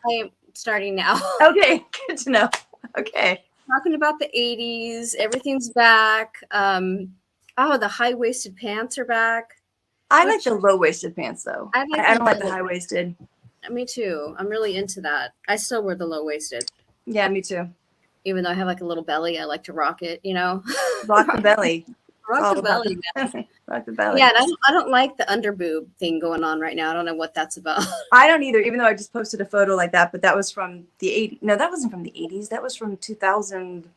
I am starting now. Okay, good to know. Okay. Talking about the 80s, everything's back. Oh, the high-waisted pants are back. I like Which the low-waisted pants though. I like I the don't like the low. high-waisted. Me too. I'm really into that. I still wear the low-waisted. Yeah, me too. Even though I have like a little belly, I like to rock it, Rock the belly. It's Rock all the about belly, the man. rock the Yeah, belly. and I don't like the under boob thing going on right now. I don't know what that's about. I don't either, even though I just posted a photo like that, but that was from the 80s. No, that wasn't from the 80s. That was from 2013.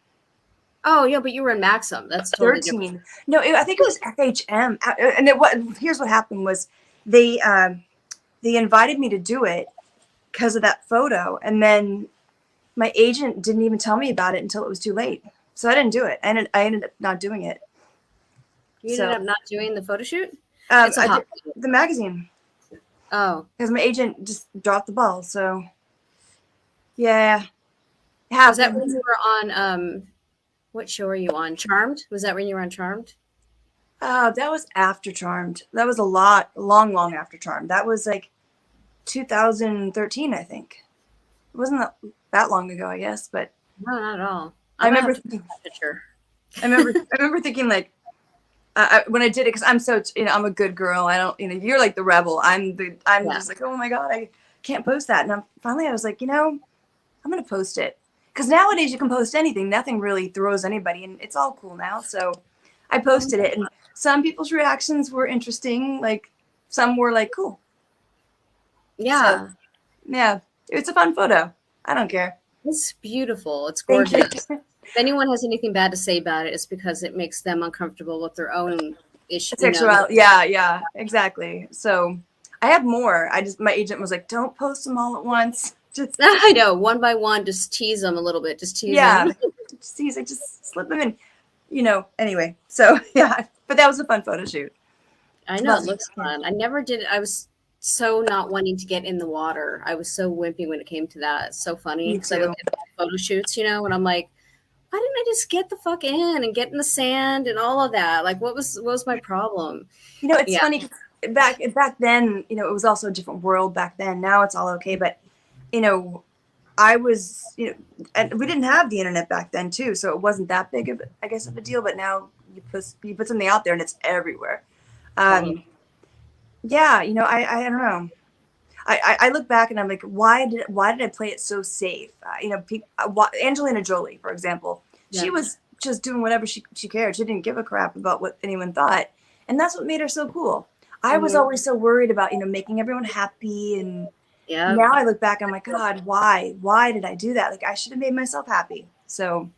Oh, yeah, but you were in Maxim. That's totally different. No, I think it was FHM. And here's what happened was they they invited me to do it because of that photo, and then my agent didn't even tell me about it until it was too late. So I didn't do it. I ended up not doing it. You ended So up not doing the photo shoot? It's a I hot. did the magazine Oh, because my agent just dropped the ball. So yeah, it was that when happened. you were on what show are you on? Charmed? Was that when you were on Charmed? That was after Charmed. That was long after Charmed. That was like 2013, I think. It wasn't that long ago, I guess. But No, not at all. I I'm gonna remember have to take thinking, that picture. I remember thinking like, when I did it, because I'm so, I'm a good girl. I don't, you're like the rebel. I'm Yeah. just like, oh my God, I can't post that. And finally I was like, I'm going to post it. Because nowadays you can post anything. Nothing really throws anybody, and it's all cool now. So I posted it, and some people's reactions were interesting. Like, some were like, cool. So, Yeah. yeah, it's a fun photo. I don't care. It's beautiful. It's Thank you. gorgeous. If anyone has anything bad to say about it, it's because it makes them uncomfortable with their own issue, Sexuality. Yeah, exactly. So I have more. My agent was like, don't post them all at once. Just, I know, one by one, just tease them a little bit. Just tease yeah, them. just slip them in, anyway. So, yeah, but that was a fun photo shoot. I know it Lots of looks fun. I never did. I was so not wanting to get in the water. I was so wimpy when it came to that. It's so funny Me because I look too. at photo shoots, and I'm like, why didn't I just get the fuck in and get in the sand and all of that? Like, what was my problem? It's Yeah. funny 'cause back then, it was also a different world back then. Now it's all okay, but you know, I was, and we didn't have the internet back then too, so it wasn't that big of, I guess, of a deal. But now you put something out there and it's everywhere. Totally. Um, yeah, I don't know. I look back and I'm like, why did I play it so safe? Angelina Jolie, for example, she Yeah. was just doing whatever she cared. She didn't give a crap about what anyone thought, and that's what made her so cool. I was Hmm. always so worried about making everyone happy, and Yeah. now I look back, I'm like, God, why did I do that? Like, I should have made myself happy. So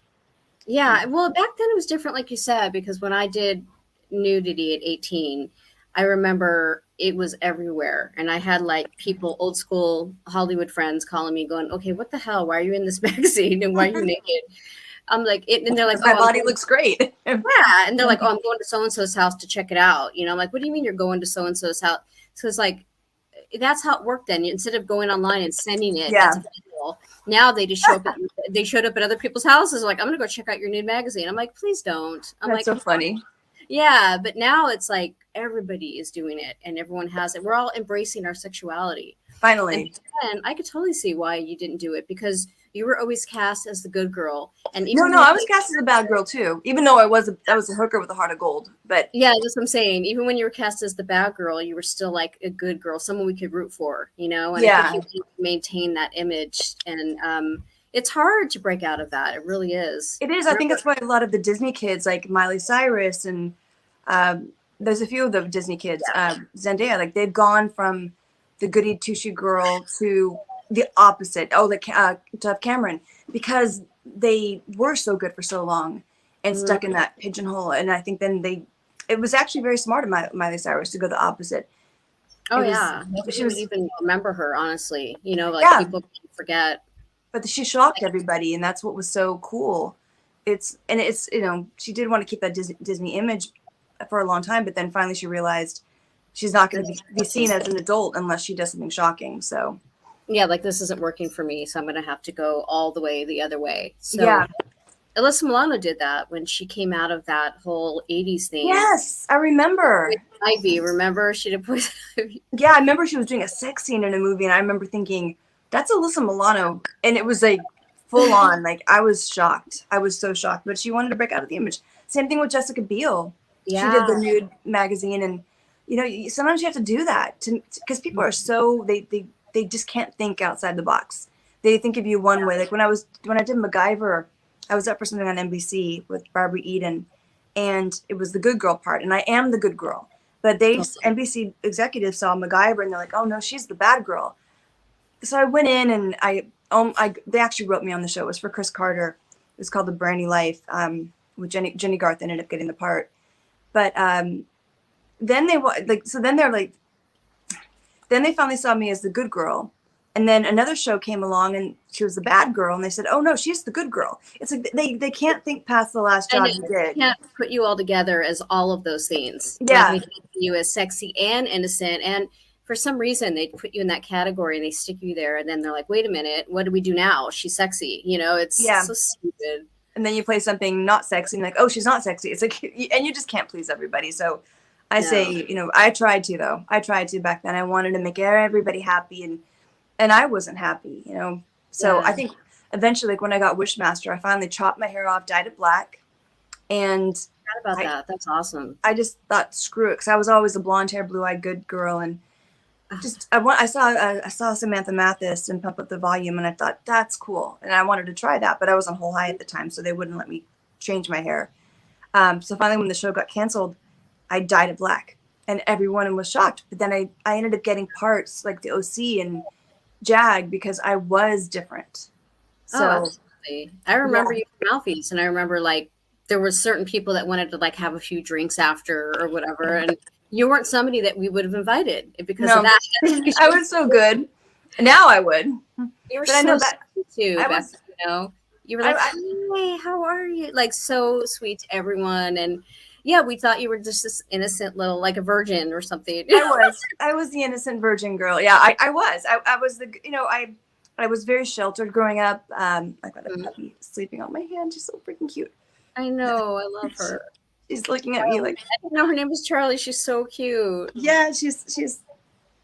Yeah. Well, back then it was different, like you said, because when I did nudity at 18, I remember it was everywhere. And I had like people, old school Hollywood friends calling me, going, okay, what the hell? Why are you in this magazine? And why are you naked? I'm like, and they're like, my oh, I'm body going. looks great. Yeah. And they're like, oh, I'm going to so and so's house to check it out. I'm like, what do you mean you're going to so and so's house? So it's like, that's how it worked then. Instead of going online and sending it as Yeah, a file, now they just show up. They showed up at other people's houses. Like, I'm gonna go check out your nude magazine. I'm like, please don't. I'm that's like, so funny. yeah, but now it's like everybody is doing it and everyone has it. We're all embracing our sexuality. And Finally. then I could totally see why you didn't do it because you were always cast as the good girl. And No, even no, when I was cast as a bad girl too, even though I was a hooker with a heart of gold. But yeah, that's what I'm saying. Even when you were cast as the bad girl, you were still like a good girl, someone we could root for, And I think yeah, you can maintain that image. And it's hard to break out of that. It really is. it is. I think that's why a lot of the Disney kids, like Miley Cyrus, and there's a few of the Disney kids, Zendaya, like they've gone from the goody two shoe girl to the opposite. Oh, Dove Cameron, because they were so good for so long and Mhm. stuck in that pigeonhole. And I think then it was actually very smart of Miley Cyrus to go the opposite. Oh It was, yeah, nobody she would was, even remember her, honestly. Like yeah, people forget. but she shocked everybody, and that's what was so cool. It's she did want to keep that Disney image for a long time, but then finally she realized she's not going to be seen as an adult unless she does something shocking. So Yeah, like this isn't working for me, so I'm gonna have to go all the way the other way. yeah, So Alyssa Milano did that when she came out of that whole '80s thing. yes, I remember. Ivy, remember she did Poison Ivy? Yeah, I remember she was doing a sex scene in a movie, and I remember thinking, that's Alyssa Milano. And it was like full on. Like I was shocked. I was so shocked. But she wanted to break out of the image. Same thing with Jessica Biel. She did the Yeah. nude magazine, and sometimes you have to do that because people are so they just can't think outside the box. They think of you one way. Like when I did MacGyver, I was up for something on NBC with Barbara Eden, and it was the good girl part, and I am the good girl. But NBC executives saw MacGyver, and they're like, "Oh no, she's the bad girl." So I went in, and they actually wrote me on the show. It was for Chris Carter. It was called The Brandy Life. With Jenny Garth ended up getting the part, but then then they finally saw me as the good girl, and then another show came along, and she was the bad girl, and they said, "Oh no, she's the good girl." It's like they can't think past the last job you did. Can't put you all together as all of those things. Yeah. Like they can't see you as sexy and innocent, and for some reason they put you in that category and they stick you there, and then they're like, "Wait a minute, what do we do now? She's sexy." It's so stupid. And then you play something not sexy, and like, "Oh, she's not sexy." It's like, and you just can't please everybody. So I say, I tried to though. I tried to back then. I wanted to make everybody happy, and I wasn't happy, So I think eventually, like when I got Wishmaster, I finally chopped my hair off, dyed it black, and Forgot about that. That's awesome. I just thought, screw it, because I was always a blonde hair, blue eyed good girl, and I saw Samantha Mathis and Pump Up the Volume, and I thought that's cool, and I wanted to try that, but I was on Whole High at the time, so they wouldn't let me change my hair. So finally, when the show got canceled, I dyed it black, and everyone was shocked. But then I ended up getting parts like the OC and JAG because I was different. So absolutely. I remember you from Alfie's, and I remember like there were certain people that wanted to like have a few drinks after or whatever, and you weren't somebody that we would have invited because of that. I was so good. Now I would. You were so sweet too, Beth, You were like, "Hey, how are you?" Like so sweet to everyone, and yeah, we thought you were just this innocent little, like a virgin or something. I was the innocent virgin girl. Yeah, I was. I was I was very sheltered growing up. I got a puppy sleeping on my hand. She's so freaking cute. I know. I love her. She's looking at me like. I didn't know her name was Charlie. She's so cute. Yeah, she's.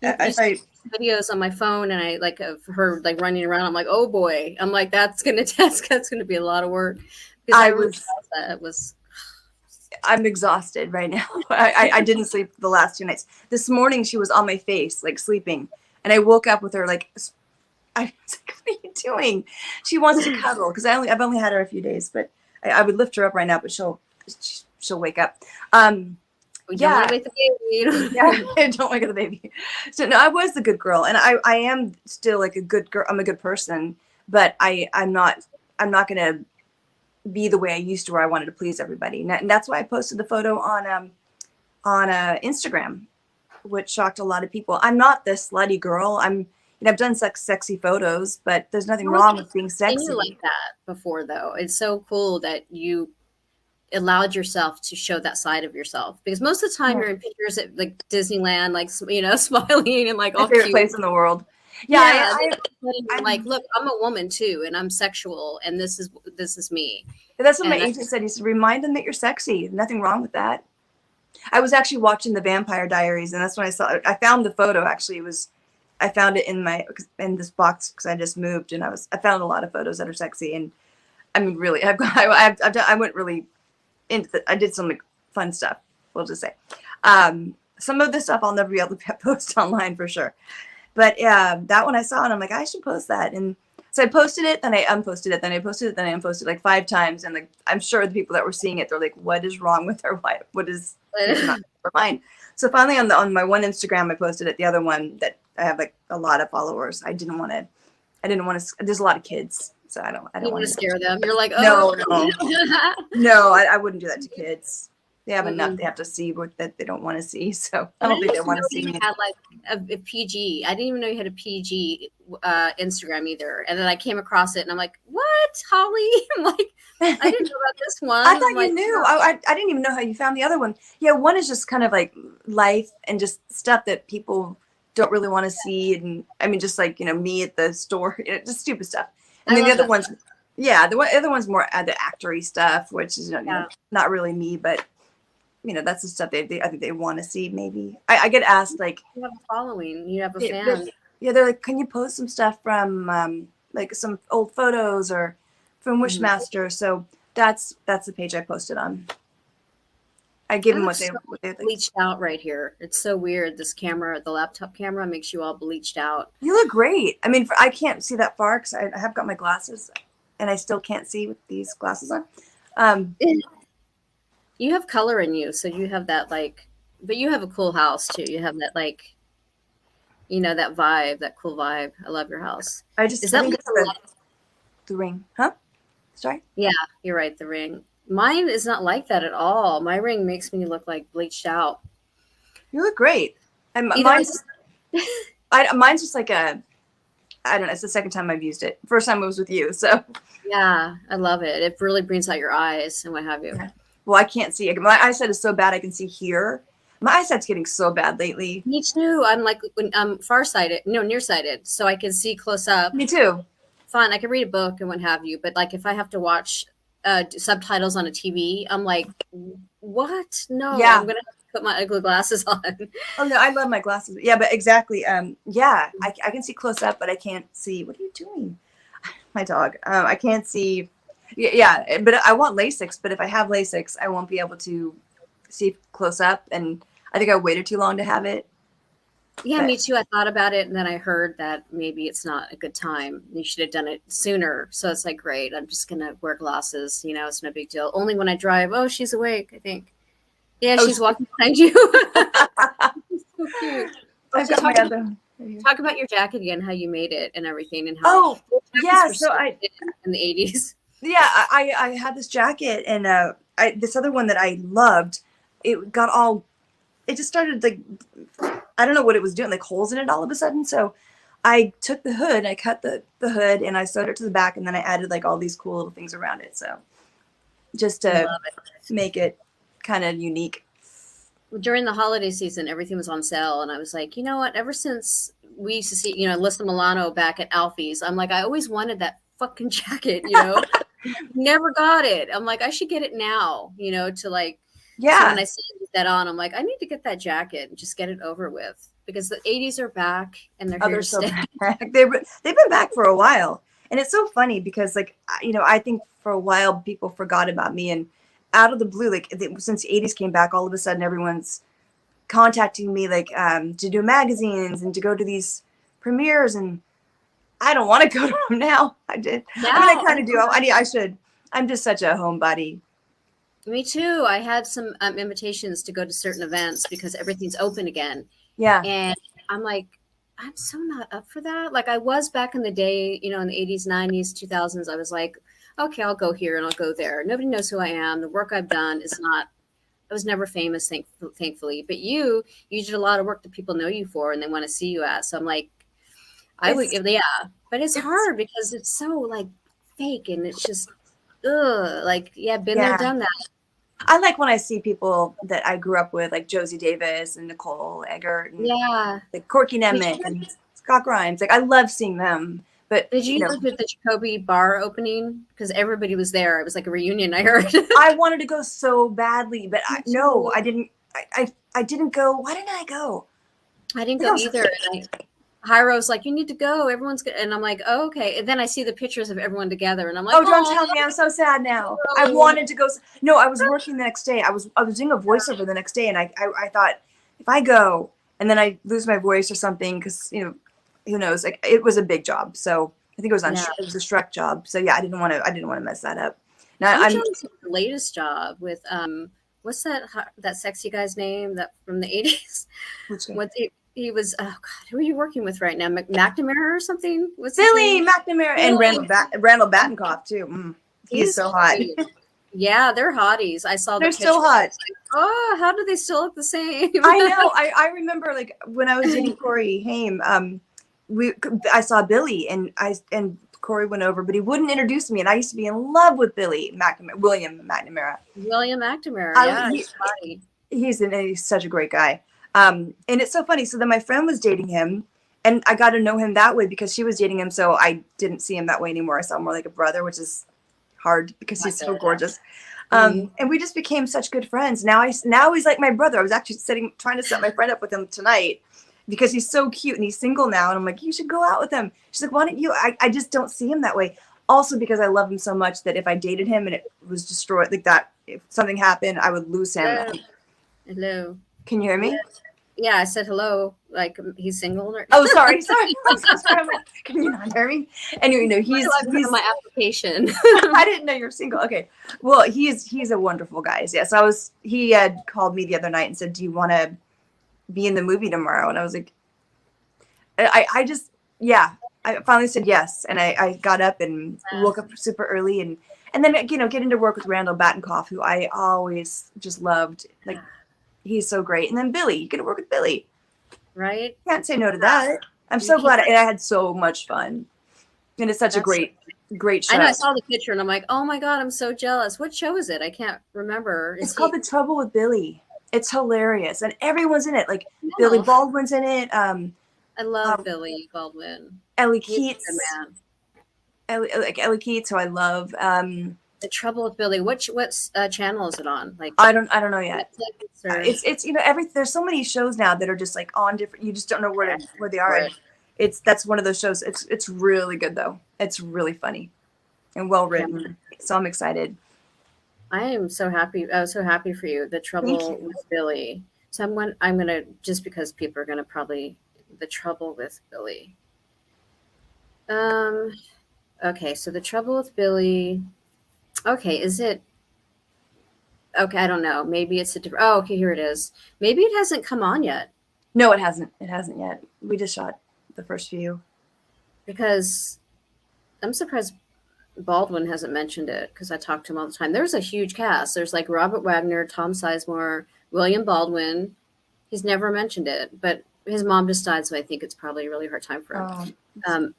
I videos on my phone, and I like of her like running around. I'm like, oh boy. I'm like, that's gonna be a lot of work. I'm exhausted right now. I didn't sleep the last 2 nights. This morning she was on my face, like sleeping, and I woke up with her like. I was like, "What are you doing?" She wants to cuddle because I've only had her a few days, but I would lift her up right now, but she'll wake up. We don't want to wake the baby. Yeah, don't wake up the baby. So no, I was the good girl, and I am still like a good girl. I'm a good person, but I'm not gonna be the way I used to, where I wanted to please everybody. And that's why I posted the photo on Instagram, which shocked a lot of people. I'm not this slutty girl. I've done sexy photos, but there's nothing wrong with being sexy. Like that before, though. It's so cool that you allowed yourself to show that side of yourself, because most of the time you're in pictures at like Disneyland, like smiling and like all favorite place in the world. I'm like, look, I'm a woman too, and I'm sexual, and this is me. That's what my agent said. He said, remind them that you're sexy. Nothing wrong with that. I was actually watching The Vampire Diaries, and that's when I found the photo. Actually, I found it in this box because I just moved, and I found a lot of photos that are sexy, and I mean, really, I went really into I did some like fun stuff. We'll just say, some of this stuff I'll never be able to post online for sure. But that one I saw, and I'm like, I should post that. And so I posted it, then I unposted it, then I posted it, then I unposted like 5 times. And like, I'm sure the people that were seeing it, they're like, what is wrong with her? What is not for mine? So finally on my one Instagram, I posted it. The other one that I have like a lot of followers. I didn't want to, there's a lot of kids. So I don't want to scare them. You're like, oh no, I wouldn't do that to kids. They have enough. They have to see that they don't want to see. So I don't think they want to see me. Had like a PG. I didn't even know you had a PG Instagram either. And then I came across it, and I'm like, "What, Holly?" I'm like, "I didn't know about this one." I thought you knew. I didn't even know how you found the other one. Yeah, one is just kind of like life and just stuff that people don't really want to see, and I mean, just like me at the store, just stupid stuff. And then the other one's, the other one's more the actory stuff, which is not really me, but. That's the stuff I think they want to see. Maybe I get asked like, you have a following, you have a fan. Yeah, they're like, can you post some stuff from like some old photos or from Mhm. Wishmaster? So that's the page I posted on. I gave I them look what so they like. bleached out right here. It's so weird. This camera, the laptop camera, makes you all bleached out. You look great. I mean, I can't see that far because I have got my glasses, and I still can't see with these glasses on. Um, You have color in you, so you have that like, but you have a cool house too. You have that like, that vibe, that cool vibe. I love your house. Is I that think like it's a the ring, huh? Sorry. Yeah, you're right. The ring. Mine is not like that at all. My ring makes me look like bleached out. You look great. And Either I, mine's just like a, I don't know. It's the second time I've used it. First time it was with you, so. yeah, I love it. It really brings out your eyes and what have you. Yeah. Well, I can't see. My eyesight is so bad. I can see here. My eyesight's getting so bad lately. Me too. I'm like when I'm farsighted, no, nearsighted, so I can see close up. Me too. Fine, I can read a book and what have you, but like if I have to watch subtitles on a TV, I'm like, what? No, Yeah. I'm gonna have to put my ugly glasses on. Oh no, I love my glasses. Yeah, but exactly. Yeah, I can see close up, but I can't see. What are you doing? My dog. I can't see. Yeah, but I want Lasix. But if I have Lasix, I won't be able to see close up, and I think I waited too long to have it. Yeah, But me too. I thought about it, and then I heard that maybe it's not a good time. You should have done it sooner. So it's like, great. I'm just gonna wear glasses. It's no big deal. Only when I drive. Oh, she's awake. I think. Yeah, oh, she's walking behind you. So cute. I've So got my other. talk about your jacket again, how you made it and everything, and how Oh, jackets yeah. were So so big in the 80s. yeah, I had this jacket, and this other one that I loved. It got all. It just started like, I don't know what it was doing, like holes in it all of a sudden. So I took the hood, I cut the hood, and I sewed it to the back, and then I added like all these cool little things around it. So just I to love it. make it kind of unique. During the holiday season, everything was on sale, and I was like, you know what? Ever since we used to see, Alyssa Milano back at Alfie's, I'm like, I always wanted that fucking jacket, Never got it. I'm like, I should get it now, to like, so when Yeah. I see that on, I'm like, I need to get that jacket and just get it over with because the 80s are back and they're Oh, here they're to so stay. back. They've been back for a while, and it's so funny because like I think for a while people forgot about me, and out of the blue, like since the '80s came back, all of a sudden everyone's contacting me like to do magazines and to go to these premieres, and I don't want to go to them now. I did. I mean, I Now, kind of do. I should. I'm just such a homebody. me too. I had some invitations to go to certain events because everything's open again. Yeah. And I'm like, I'm so not up for that. Like I was back in the day, in the 80s, 90s, 2000s. I was like, okay, I'll go here and I'll go there. Nobody knows who I am. The work I've done is not, I was never famous, thankfully. But you did a lot of work that people know you for and they want to see you at. So I'm like, I would, It's yeah. But it's it's hard because it's so like fake and it's just, ugh. Like, yeah, been there, yeah. done that. I like when I see people that I grew up with, like Josie Davis and Nicole Eggert and Yeah. like Corky Nemec and Scott Grimes. Like I love seeing them. But Did you look at the Jacoby bar opening? Because everybody was there. It was like a reunion, I heard. I wanted to go so badly, but Me no, too. I didn't. I didn't go. Why didn't I go? I didn't I think I go was either. And Hyro's like, you need to go. Everyone's good. And I'm like, oh, okay. And then I see the pictures of everyone together, and I'm like, Oh, don't oh, tell me! I'm so sad now. I no. wanted to go. No, I was working the next day. I was doing a voiceover the next day, and I thought if I go and then I lose my voice or something, because who knows? Like it was a big job, so I think it was on. Yeah. It was a Shrek job, so yeah, I didn't want to mess that up. Now I'm I'm. jealous of the latest job with what's that sexy guy's name that from the 80s? Which one? What he was? Oh God, who are you working with right now? McNamara or something? What's his Billy name? McNamara and Billy. Randall Battenkoff too. He is He's so hot. Yeah, they're hotties. I saw the They're still pictures. hot. Like, oh, how do they still look the same? I know. I remember like when I was dating Corey Haim, I saw Billy and Corey went over, but he wouldn't introduce me, and I used to be in love with William McNamara. William McNamara. I- Yeah, he- he's hottie. He's such a great guy. And it's so funny. So then my friend was dating him, and I got to know him that way because she was dating him. So I didn't see him that way anymore. I saw him more like a brother, which is hard because he's so gorgeous. And we just became such good friends. Now he's like my brother. I was actually trying to set my friend up with him tonight, because he's so cute and he's single now. And I'm like, you should go out with him. She's like, why don't you? I just don't see him that way. Also because I love him so much that if I dated him and it was destroyed like that, if something happened, I would lose him. Hello. Hello. Can you hear me? Yeah, I said hello. Like he's single. Or- Oh, sorry. I'm so sorry. I'm like, can you not hear me? Anyway, no, he's my application. I didn't know you were single. Okay. Well, he's a wonderful guy. Yes. He had called me the other night and said, do you want to be in the movie tomorrow? And I was like, I just, yeah, I finally said yes. And I got up and woke up super early and then, getting to work with Randall Battenkoff, who I always just loved. Like, he's so great. And then Billy, you get to work with Billy. Right? Can't say no to that. I'm so glad. And I had so much fun. And it's such a great show. I know. I saw the picture and I'm like, oh my God, I'm so jealous. What show is it? I can't remember. It's called The Trouble with Billy. It's hilarious. And everyone's in it. Like Billy Baldwin's in it. I love Billy Baldwin. Ellie Keats. Ellie Keats, who I love. The Trouble with Billy. What channel is it on? Like I don't know yet. It's there's so many shows now that are just like on different. You just don't know where they are. Right. That's one of those shows. It's really good though. It's really funny and well written. Yeah. So I'm excited. I am so happy. I was so happy for you. The Trouble with Billy. So I'm gonna just because people are gonna probably The Trouble with Billy. Okay, so The Trouble with Billy. Okay, is it? Okay, I don't know. Maybe it's a different. Oh, okay, here it is. Maybe it hasn't come on yet. No, it hasn't. It hasn't yet. We just shot the first few. Because I'm surprised Baldwin hasn't mentioned it because I talk to him all the time. There's a huge cast. There's like Robert Wagner, Tom Sizemore, William Baldwin. He's never mentioned it, but his mom just died, so I think it's probably a really hard time for him.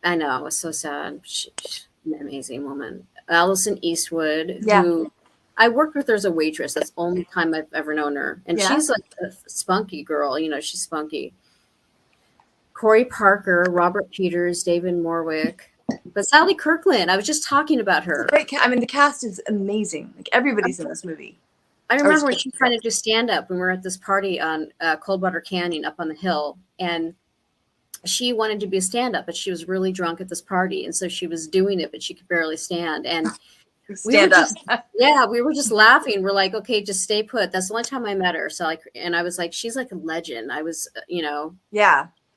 I know. It was so sad. She's an amazing woman. Allison Eastwood, who I worked with her as a waitress. That's the only time I've ever known her. And she's like a spunky girl. She's spunky. Corey Parker, Robert Peters, David Morwick. But Sally Kirkland, I was just talking about her. Great. I mean, the cast is amazing. Like everybody's in this movie. I remember when she was trying to do stand-up when we were at this party on Coldwater Canyon up on the hill. And she wanted to be a stand-up, but she was really drunk at this party. And so she was doing it, but she could barely stand. And we were just laughing. We're like, okay, just stay put. That's the only time I met her. So and I was like, she's like a legend. I was,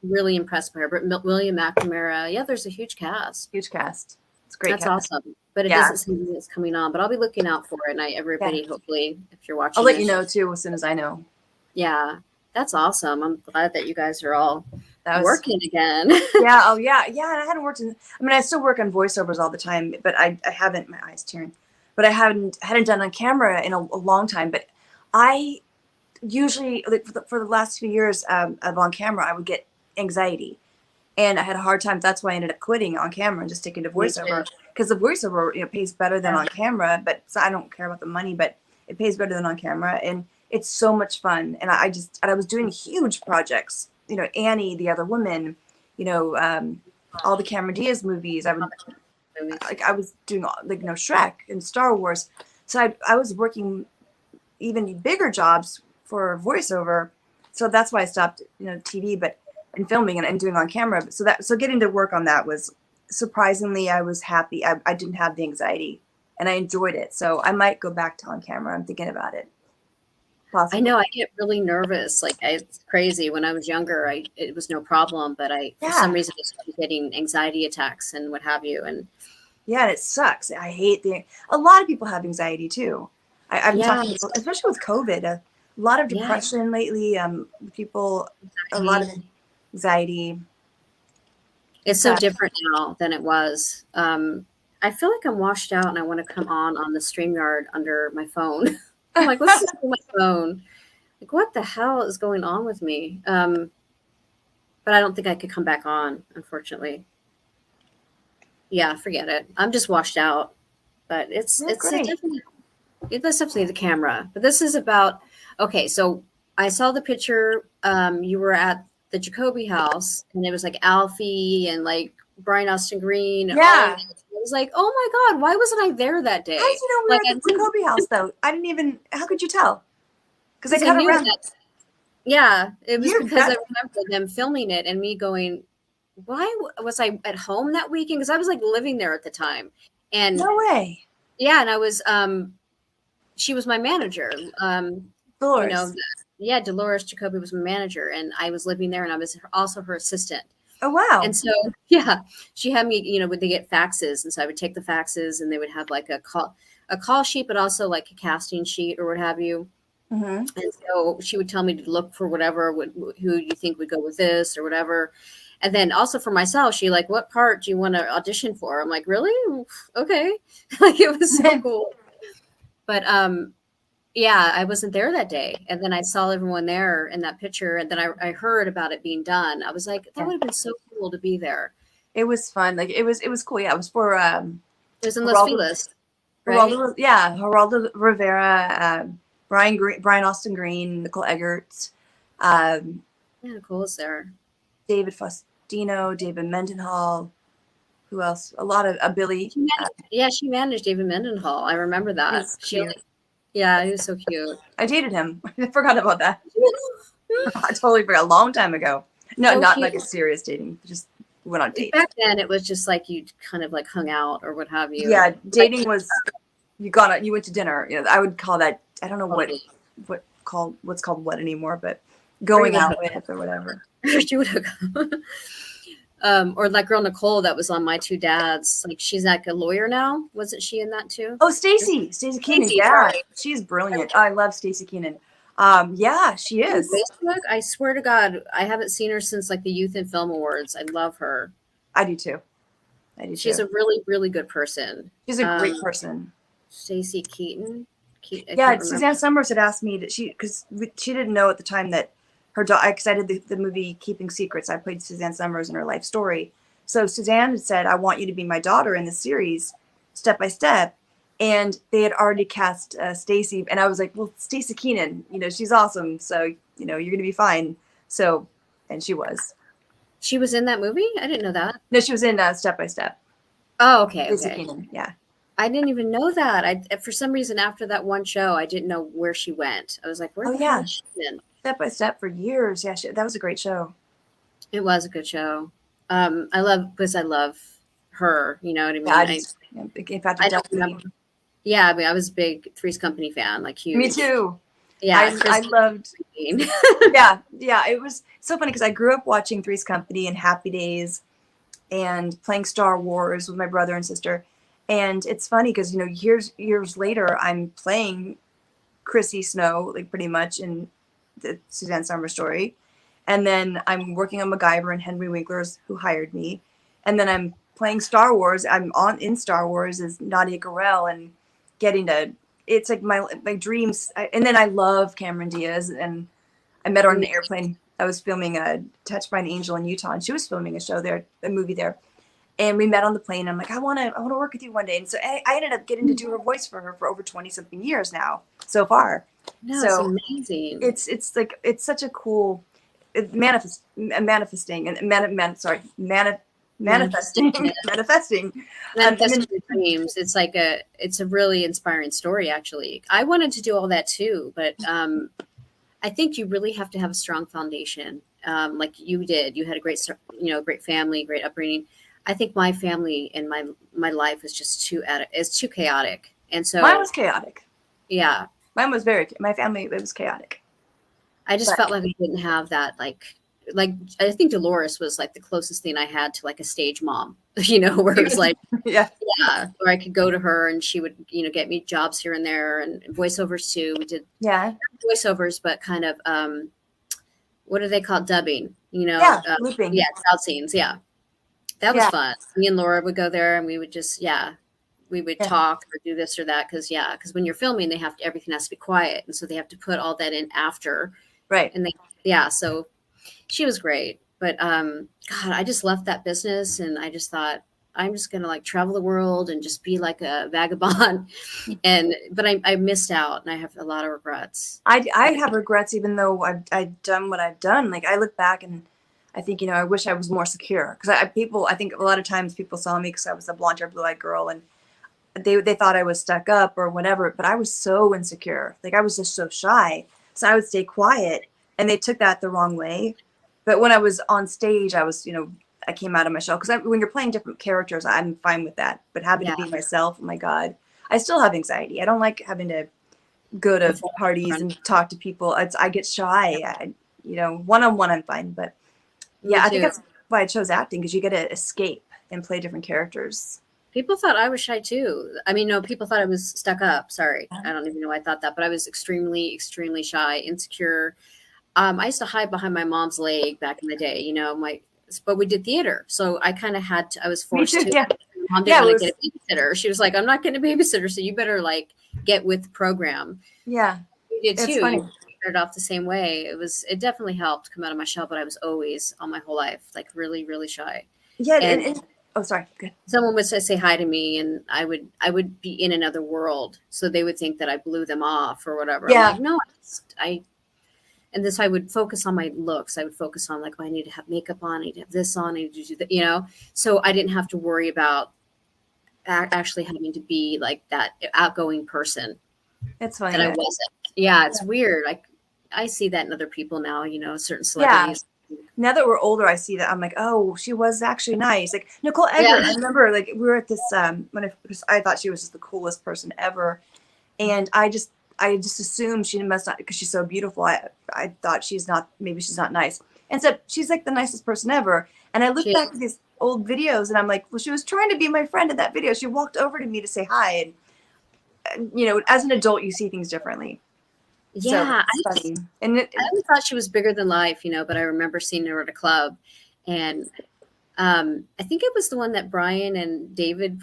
really impressed by her. But William McNamara, there's a huge cast. Huge cast. It's great. That's awesome. But it doesn't seem it's coming on. But I'll be looking out for it. And everybody, hopefully, if you're watching, I'll let you know too as soon as I know. Yeah, that's awesome. I'm glad that you guys are all working again. Yeah. Oh yeah. And I hadn't worked I still work on voiceovers all the time, but I haven't. My eyes tearing. But I hadn't done on camera in a long time. But I usually for the last few years of on camera, I would get anxiety, and I had a hard time. That's why I ended up quitting on camera and just sticking to voiceover, because the voiceover pays better than on camera. But so I don't care about the money, but it pays better than on camera, and it's so much fun. And I was doing huge projects. Annie, The Other Woman, all the Cameron Diaz movies. I was doing Shrek and Star Wars. So I was working even bigger jobs for voiceover. So that's why I stopped, TV, and filming and doing on camera. So getting to work on that was surprisingly, I was happy. I didn't have the anxiety and I enjoyed it. So I might go back to on camera. I'm thinking about it. Possibly. I know I get really nervous. It's crazy. When I was younger, it was no problem, but for some reason I started getting anxiety attacks and what have you. And and it sucks. I hate a lot of people have anxiety too. I'm talking, especially with COVID, a lot of depression lately. People, a lot of anxiety. It's so different now than it was. I feel like I'm washed out and I want to come on the StreamYard under my phone. I'm like, what's this on my phone? Like, what the hell is going on with me? But I don't think I could come back on, unfortunately. Yeah, forget it. I'm just washed out. But it's definitely, that's definitely the camera. But this is about, okay, so I saw the picture. You were at the Jacoby house, and it was like Alfie and like Brian Austin Green. Yeah. I was like, oh my God, why wasn't I there that day? How did you know we were at the Jacoby house, though? I didn't even, how could you tell? Because I cut around. Yeah, it was You're because I that remember them filming it and me going, "Why was I at home that weekend?" Because I was like living there at the time, and no way. yeah, and I was she was my manager. You know, Dolores. yeah, Dolores Jacoby was my manager, and I was living there, and I was also her assistant. Oh And wow. so, yeah, she had me, would they get faxes, and so I would take the faxes, and they would have like a call sheet, but also like a casting sheet or what have you. Hmm. And so she would tell me to look for whatever who you think would go with this or whatever. And then also for myself, she like, what part do you want to audition for? I'm like, really? Okay. Like it was so cool. But yeah, I wasn't there that day. And then I saw everyone there in that picture. And then I heard about it being done. I was like, that Yeah. would have been so cool to be there. It was fun. Like it was cool. Yeah, it was for It was in Los Geraldo, Feliz, right? Geraldo Rivera, Brian Austin Green, Nicole Eggert, um, Yeah, cool is there. David Faustino, David Mendenhall. Who else? A lot of Billy. Yeah, she managed David Mendenhall. I remember He that. was She, cute. yeah, he was so cute. I dated him. I forgot about that. I totally forgot. A long time ago. No, So not cute. like a serious dating. Just went on dates. Back then, it was just like you kind of like hung out or what have you. Yeah, Like, dating was you went to dinner. You know, I would call that. I don't know totally. what's called what anymore, but Or you going would out hook with or whatever. up. You would hook up. Or that girl Nicole that was on My Two Dads. Like she's like a lawyer now. Wasn't she in that too? Oh, Stacey Keenan. Stacey, Yeah, sorry. she's brilliant. I love Stacey Keenan. Yeah, she On is. Facebook, I swear to God, I haven't seen her since like the Youth and Film Awards. I love her. I do too. I do She's too. a really, really good person. She's a great person. Stacey Keaton. I Yeah, can't remember. Suzanne Summers had asked me that because she didn't know at the time that her daughter. Because I did the movie Keeping Secrets. I played Suzanne Summers in her life story. So Suzanne had said, "I want you to be my daughter in the series, step by step." And they had already cast Stacey, and I was like, "Well, Stacey Keenan, she's awesome. So you're gonna be fine." So, and she was. She was in that movie? I didn't know that. No, she was in Step by Step. Oh, okay, Stacey okay. Keenan, yeah. I didn't even know that. For some reason after that one show, I didn't know where she went. I was like, where Oh the hell yeah, is she been? Step by Step for years. Yeah, that was a great show. It was a good show. I love her. You know what I Yeah, I mean? just in fact, I don't remember. Yeah, I mean, I was a big Three's Company fan, like huge. Me too. Yeah, I loved. Yeah. It was so funny because I grew up watching Three's Company and Happy Days, and playing Star Wars with my brother and sister. And it's funny because years later, I'm playing Chrissy Snow, like pretty much in the Suzanne Summer story, and then I'm working on MacGyver and Henry Winkler's, who hired me, and then I'm playing Star Wars. I'm in Star Wars as Nadia Gurel and getting to. It's like my dreams, and then I love Cameron Diaz, and I met her on an airplane. I was filming Touched by an Angel in Utah, and she was filming a movie there. And we met on the plane. I'm like, I want to work with you one day. And so I ended up getting to do her voice for her for over 20 something years now, so far. No, it's So amazing. it's like, it's such a cool manifesting and manifesting. Manifesting your dreams. It's a really inspiring story, actually. I wanted to do all that too, but I think you really have to have a strong foundation, like you did. You had a great family, great upbringing. I think my family and my life is just too chaotic, and so Mine was chaotic. yeah, My family, it was chaotic. I just felt like I didn't have that like I think Dolores was like the closest thing I had to like a stage mom, where it was like Yeah. yeah, where I could go to her and she would get me jobs here and there and voiceovers too. We did Yeah. voiceovers, but kind of what do they call it? Dubbing? Yeah. Looping. Yeah, sound scenes. Yeah, that was Yeah. fun. Me and Laura would go there and we would just we would Yeah. talk or do this or that because when you're filming everything has to be quiet and so they have to put all that in after Right. and so she was great. But God, I just left that business and I just thought I'm just gonna like travel the world and just be like a vagabond. But I missed out and I have a lot of regrets. I have regrets even though I've done what I've done. Like I look back and I think, I wish I was more secure because I think a lot of times people saw me because I was a blonde hair, blue eyed girl and they thought I was stuck up or whatever, but I was so insecure. Like I was just so shy. So I would stay quiet and they took that the wrong way. But when I was on stage, I was, I came out of my shell because when you're playing different characters, I'm fine with that. But having Yeah. to be myself, oh my God, I still have anxiety. I don't like having to go to parties and talk to people. I get shy. One-on-one, I'm fine. But yeah, I think that's why I chose acting, because you get to escape and play different characters. People thought I was shy too. I mean, no, people thought I was stuck up. Sorry. I don't even know why I thought that, but I was extremely, extremely shy, insecure. I used to hide behind my mom's leg back in the day, but we did theater. So I kind of had to, I was forced to. Yeah. Mom didn't really get a babysitter. She was like, I'm not getting a babysitter, so you better like get with the program. Yeah. You did too. Funny. You started off the same way. It definitely helped come out of my shell, but I was always all my whole life, like really, really shy. Yeah. And oh, sorry. Good. Someone would say hi to me, and I would be in another world, so they would think that I blew them off or whatever. Yeah. I'm like, no, and this, I would focus on my looks. I would focus on like, I need to have makeup on, I need to have this on, I need to do that, so I didn't have to worry about actually having to be like that outgoing person. It's funny that I wasn't. Yeah, it's weird. Like I see that in other people now, certain celebrities. Yeah. Now that we're older, I see that. I'm like, oh, she was actually nice. Like Nicole Eggert. Yeah. I remember like we were at this when I thought she was just the coolest person ever, and I just assumed she must not, because she's so beautiful. I thought maybe she's not nice, and so she's like the nicest person ever. And I look back at these old videos, and I'm like, well, she was trying to be my friend in that video. She walked over to me to say hi, and as an adult, you see things differently. Yeah, so I always thought she was bigger than life, but I remember seeing her at a club, and I think it was the one that Brian and David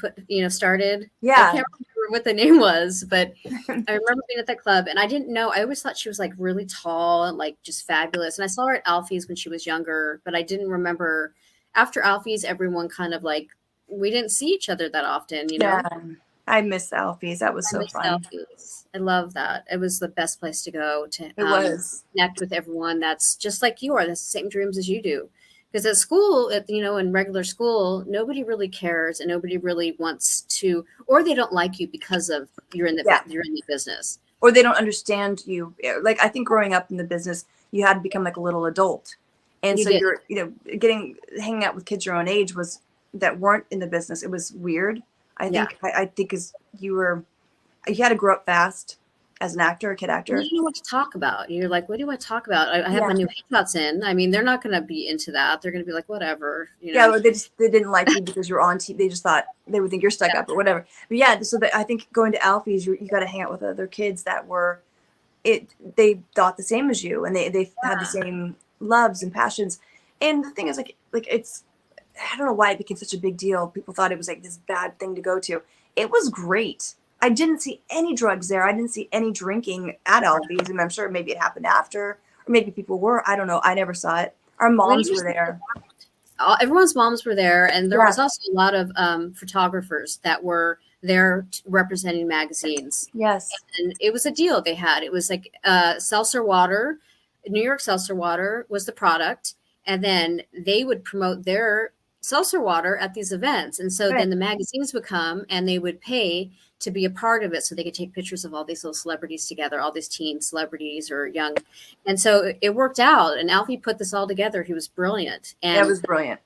started. Yeah, I can't remember what the name was, but I remember being at that club, and I didn't know. I always thought she was like really tall and like just fabulous. And I saw her at Alfie's when she was younger, but I didn't remember. After Alfie's, everyone kind of like, we didn't see each other that often, Yeah. I miss Alfie's. That was so fun. Alfie's. I love that. It was the best place to go to connect with everyone that's just like you are. That's the same dreams as you do. Because at school, in regular school, nobody really cares, and nobody really wants to, or they don't like you because of you're in the business, or they don't understand you. Like I think growing up in the business, you had to become like a little adult, and you're hanging out with kids your own age that weren't in the business. It was weird. I think because you had to grow up fast as an actor, a kid actor. You don't know what to talk about. You're like, what do I talk about? I have my new haircuts in. I mean, they're not going to be into that. They're going to be like, whatever. Yeah, they didn't like you because you're on TV. They just thought they would think you're stuck up or whatever. But yeah, so I think going to Alfie's, you got to hang out with other kids that they thought the same as you, and they had the same loves and passions. And the thing is, like it's, I don't know why it became such a big deal. People thought it was like this bad thing to go to. It was great. I didn't see any drugs there. I didn't see any drinking at Alfie's. And I'm sure maybe it happened after, or maybe people were. I don't know. I never saw it. Our moms were there. Everyone's moms were there. And there was also a lot of photographers that were there representing magazines. Yes. And it was a deal they had. It was like seltzer water. New York seltzer water was the product. And then they would promote their seltzer water at these events. And so then the magazines would come and they would pay to be a part of it, so they could take pictures of all these little celebrities together, all these teen celebrities or young. And so it worked out. And Alfie put this all together. He was brilliant. And that was brilliant.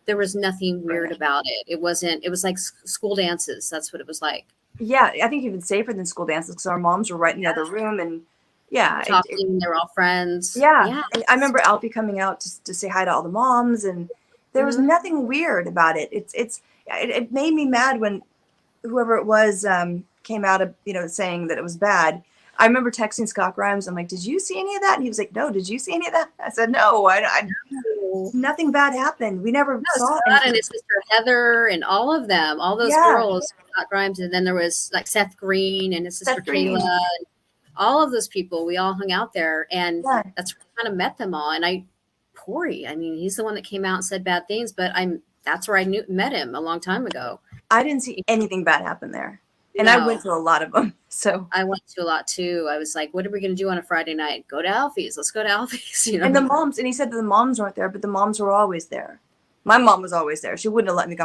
There was nothing weird about it. It was like school dances. That's what it was like. Yeah, I think even safer than school dances, because our moms were right in the other room, and talking. They were all friends. Yeah. I remember Alfie coming out to say hi to all the moms, and there was nothing weird about it. It made me mad when whoever it was came out of saying that it was bad. I remember texting Scott Grimes. I'm like, "Did you see any of that?" And he was like, "No, did you see any of that?" I said, "No, I nothing bad happened. We never saw Scott and his sister Heather and all of them, all those girls, Scott Grimes, and then there was like Seth Green and his sister Kayla. All of those people, we all hung out there, and that's where I kind of met them all. And Corey, I mean, he's the one that came out and said bad things, but that's where I met him a long time ago. I didn't see anything bad happen there. And I went to a lot of them. So I went to a lot too. I was like, what are we going to do on a Friday night? Go to Alfie's. Let's go to Alfie's. And the moms, and he said that the moms weren't there, but the moms were always there. My mom was always there. She wouldn't have let me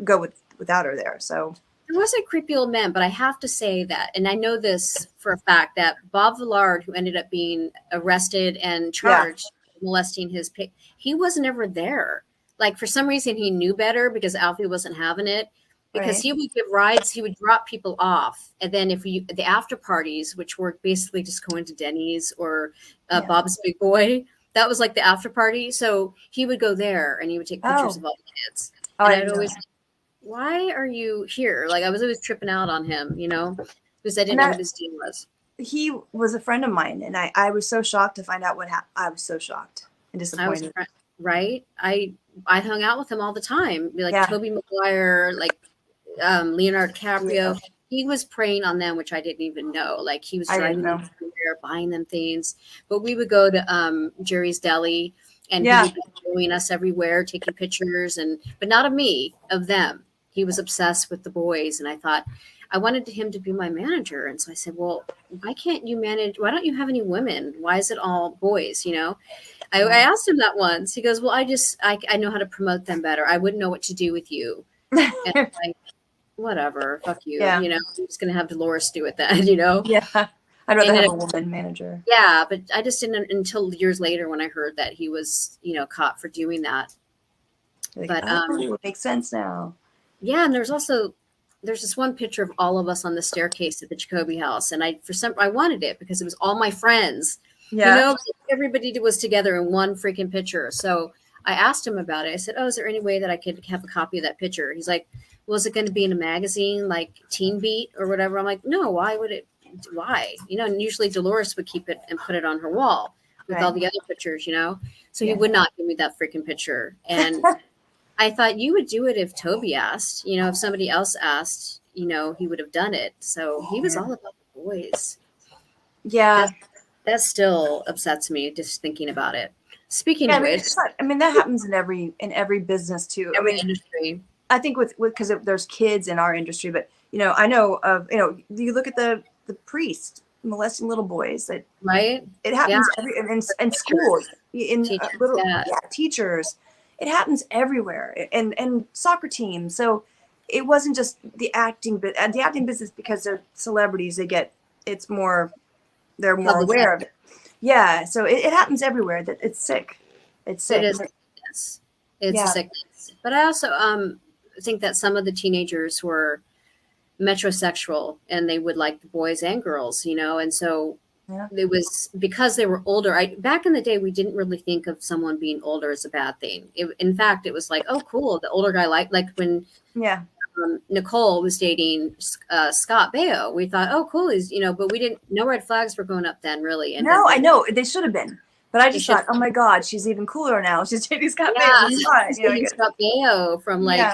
go without her there. So There wasn't creepy old men, but I have to say that, and I know this for a fact, that Bob Villard, who ended up being arrested and Yeah. charged with molesting his pig, he was never there. Like for some reason, he knew better because Alfie wasn't having it. Because Right. he would give rides, he would drop people off, and then if you the after parties, which were basically just going to Denny's or Yeah. Bob's Big Boy, that was like the after party. So he would go there and he would take pictures Oh. of all the kids, Oh, and I I'd didn't know always that. why are you here? Like I was always tripping out on him, because I And didn't know what that his deal was. he was a friend of mine, and I was so shocked to find out what happened. I was so shocked and I was disappointed. right. I hung out with him all the time, be like Yeah. Toby Maguire, like Leonardo Yeah. DiCaprio. He was preying on them, which I didn't even know. Like he was I didn't driving them know. everywhere, buying them things. But we would go to Jerry's Deli, and he Yeah. would be following us everywhere, taking pictures, but not of me, of them. He was obsessed with the boys, and I thought I wanted him to be my manager, and so I said, "Well, why can't you manage? Why don't you have any women? Why is it all boys?" I asked him that once. He goes, "Well, I know how to promote them better. I wouldn't know what to do with you." And I'm like, whatever, fuck you. Yeah. I'm just gonna have Dolores do it then. Yeah. I'd rather And have then a woman manager. Yeah, but I just didn't until years later when I heard that he was, caught for doing that. Like, But it makes sense now. yeah, and there's this one picture of all of us on the staircase at the Jacoby house, and I wanted it because it was all my friends. Yeah. Everybody was together in one freaking picture. So I asked him about it. I said, "Oh, is there any way that I could have a copy of that picture?" He's like, "Well, is it going to be in a magazine like Teen Beat or whatever?" I'm like, "No, why would it? Why?" And usually Dolores would keep it and put it on her wall with all Right. the other pictures. So he Yeah. would not give me that freaking picture. And I thought you would do it if Toby asked. If somebody else asked, he would have done it. So he was Yeah. all about the boys. Yeah. That still upsets me just thinking about it. Speaking Yeah, of which, that happens in every business too. I every mean, industry, I think with because there's kids in our industry, but I know of you look at the priest molesting little boys. right? It Yeah, happens in schools, in teachers, little yeah, teachers. It happens everywhere, and soccer teams. So it wasn't just the acting, but the acting business because they're celebrities. They're more public aware of it. Yeah, so it happens everywhere. That it's sick. It's sick. it is. Yes, it's a Yeah. sickness. But I also think that some of the teenagers were metrosexual and they would like the boys and girls, and so Yeah. it was because they were older. Back in the day, we didn't really think of someone being older as a bad thing. In fact, it was like, oh, cool, the older guy like when Yeah. Nicole was dating Scott Baio. We thought, oh, cool, but we didn't. No red flags were going up then, really. And No, then I know they should have been, but I They just should- thought, oh my God, she's even cooler now. She's dating Scott yeah, Baio. It's fine. dating Scott Baio from like Yeah.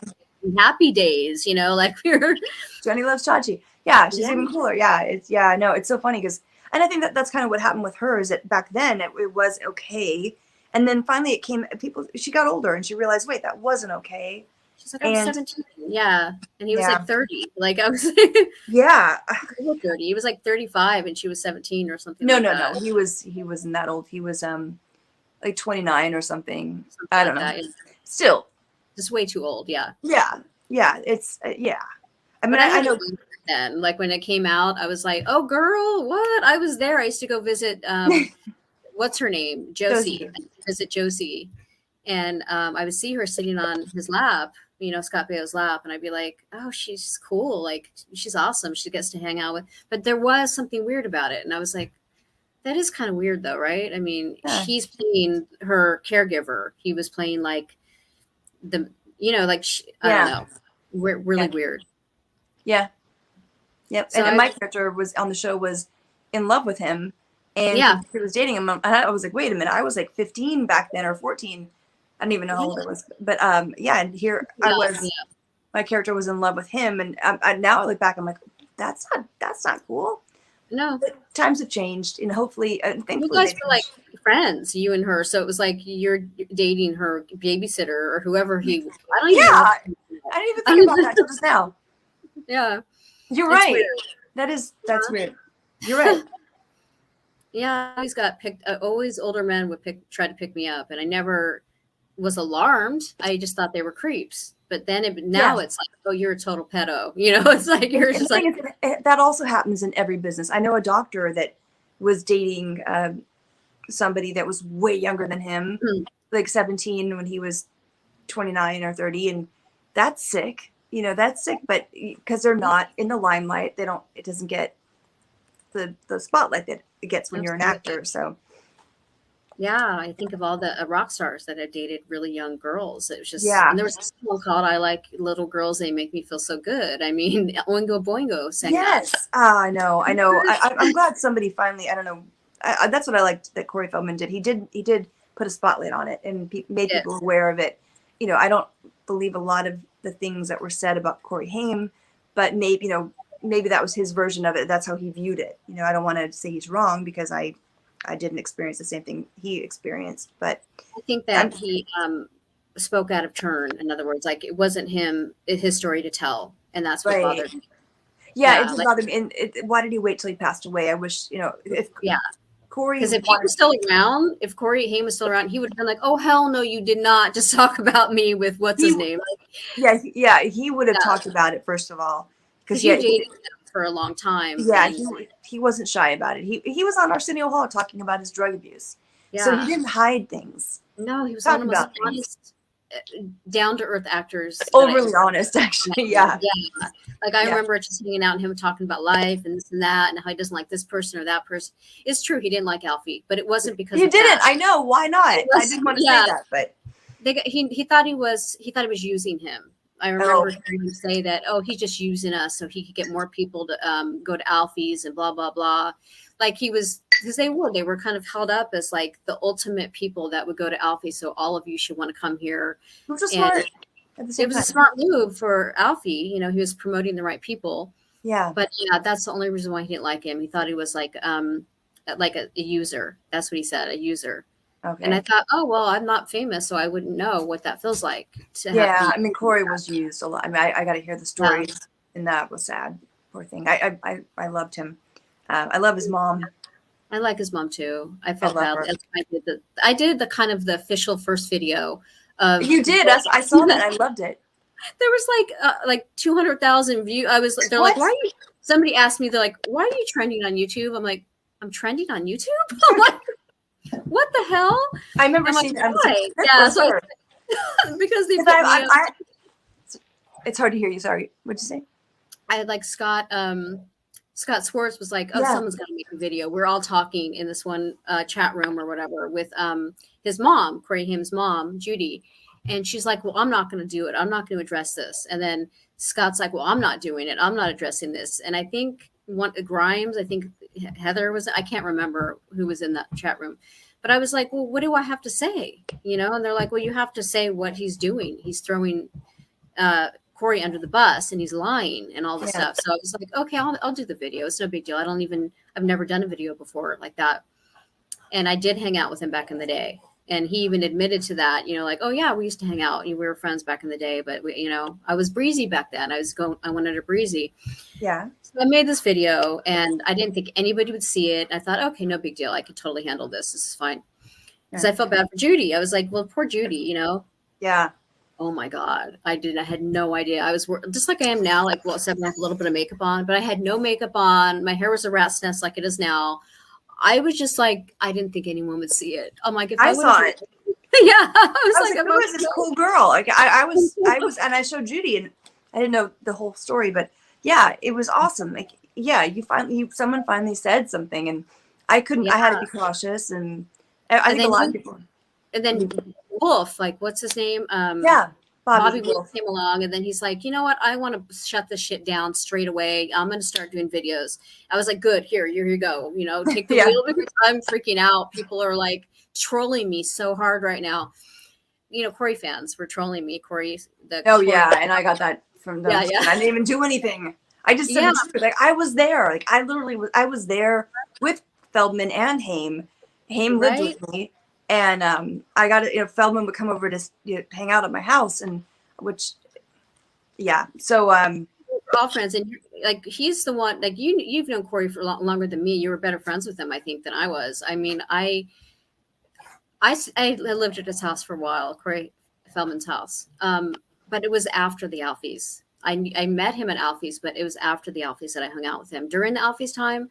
Happy Days, like we were. Jenny loves Chachi. Yeah, she's Yeah. even cooler. Yeah, no, it's so funny because, and I think that's kind of what happened with her is that back then it was okay, and then finally she got older and she realized, wait, that wasn't okay. She's like, I'm 17. Yeah, and he was Yeah. like 30. Like I was Yeah. 30. He was like 35 and she was 17 or something. No, like no, that. no. He wasn't that old. He was like 29 or something. Something I don't like know. that. Still. Just way too old. Yeah. Yeah. It's yeah. I mean, But I know. then, like when it came out, I was like, "Oh, girl, what?" I was there. I used to go visit. What's her name? Josie. I used to visit Josie, and I would see her sitting on his lap, Scott Baio's lap, and I'd be like, "Oh, she's cool. Like she's awesome. She gets to hang out with." But there was something weird about it, and I was like, "That is kind of weird, though, right?" I mean, Yeah. he's playing her caregiver. He was playing like the, I don't know, really weird. Yeah. Yep. So And my character on the show was in love with him, and Yeah. he was dating him. I was like, wait a minute, I was like 15 back then or 14. I don't even know how old I was, but yeah. And here I was. Yeah. My character was in love with him, and now I look back, I'm like, that's not cool. No, But times have changed, and hopefully, thankfully, you guys were like friends, you and her. So it was like you're dating her babysitter or whoever he. I don't even Yeah. know. I didn't even think about that till just now. Yeah, You're it's right. weird. That's weird. You're right. Yeah, I always got picked. Always older men would try to pick me up, and I never was alarmed. I just thought they were creeps. But then now it's like, oh, you're a total pedo. It's like you're just like that also happens in every business. I know a doctor that was dating somebody that was way younger than him, like 17 when he was 29 or 30, and that's sick. That's sick. But because they're not in the limelight, it doesn't get the spotlight that it gets when you're an actor. So yeah, I think of all the rock stars that have dated really young girls. It was just, Yeah. and there was a song called "I Like Little Girls, They Make Me Feel So Good." I mean, Oingo Boingo sang that. yes, I know. I'm glad somebody finally. I don't know. That's what I liked that Corey Feldman did. He did put a spotlight on it and made people aware of it. I don't believe a lot of the things that were said about Corey Haim, but maybe that was his version of it. That's how he viewed it. I don't want to say he's wrong because I didn't experience the same thing he experienced, but I think that he spoke out of turn. In other words, like it wasn't his story to tell, and that's what bothered me. Yeah, it just bothered me. And why did he wait till he passed away? I wish, if Corey, because if he was still around, if Corey Haim was still around, he would have been like, "Oh hell no, you did not just talk about me with what's his name." He would have talked about it first of all because he dated him for a long time. Yeah, he wasn't shy about it. He was on Arsenio Hall talking about his drug abuse. Yeah. So he didn't hide things. No, he was one of the most honest, down to earth actors. Overly honest, actually. Yeah. Yeah. Like I remember just hanging out and him talking about life and this and that and how he doesn't like this person or that person. It's true he didn't like Alfie, but it wasn't because he didn't. I know why not. I didn't want to say that, but he thought he was using him. I remember hearing him say that, he's just using us so he could get more people to go to Alfie's and blah, blah, blah. Like he was, because they were kind of held up as like the ultimate people that would go to Alfie. So all of you should want to come here. Which was smart. It was a smart move for Alfie. He was promoting the right people. Yeah. But that's the only reason why he didn't like him. He thought he was like a user. That's what he said, a user. Okay. And I thought, I'm not famous, so I wouldn't know what that feels like. I mean, Corey was used a lot. I mean, I got to hear the stories, and that was sad. Poor thing. I loved him. I love his mom. I like his mom too. I felt bad. I did the kind of the official first video. You did. I saw that. I loved it. There was like 200,000 views. They're like, why are you? Somebody asked me, they're like, why are you trending on YouTube? I'm like, I'm trending on YouTube. I'm like, what the hell? I remember seeing that. Yeah, so because they it's hard to hear you. Sorry. What'd you say? I had like Scott Swartz was like, someone's gonna make a video. We're all talking in this one chat room or whatever with his mom, Corey Haim's mom, Judy. And she's like, well, I'm not going to do it. I'm not going to address this. And then Scott's like, well, I'm not doing it. I'm not addressing this. And I think Grimes, I think Heather I can't remember who was in that chat room. But I was like, well, what do I have to say? And they're like, well, you have to say what he's doing. He's throwing Corey under the bus and he's lying and all this stuff. So I was like, okay, I'll do the video. It's no big deal. I've never done a video before like that. And I did hang out with him back in the day. And he even admitted to that, like, oh yeah, we used to hang out. We were friends back in the day, but I was breezy back then. I wanted a breezy. Yeah. So I made this video and I didn't think anybody would see it. I thought, okay, no big deal. I could totally handle this. This is fine. Because I felt bad for Judy. I was like, well, poor Judy, Yeah. Oh my God. I had no idea. I was just like I am now, like, except with a little bit of makeup on, but I had no makeup on. My hair was a rat's nest like it is now. I was just like, I didn't think anyone would see it. I'm like, if I saw it. Yeah. I was like, who is this cool girl? Like I was, and I showed Judy and I didn't know the whole story, but yeah, it was awesome. Like, yeah, someone finally said something and I couldn't, I had to be cautious and I think a lot of people. And then Wolf, like, what's his name? Bobby Wolf came along and then he's like, you know what? I want to shut this shit down straight away. I'm going to start doing videos. I was like, good, here you go. Take the wheel because I'm freaking out. People are like trolling me so hard right now. Corey fans were trolling me. Corey. And I got that from them. Yeah. I didn't even do anything. I just said, like, I was there. Like, I was there with Feldman and Haim. Haim lived with me. And I got it. Feldman would come over to hang out at my house, So all friends, and like he's the one. Like you've known Corey for longer than me. You were better friends with him, I think, than I was. I mean, I lived at his house for a while, Corey Feldman's house. but it was after the Alfies. I met him at Alfies, but it was after the Alfies that I hung out with him. During the Alfies time,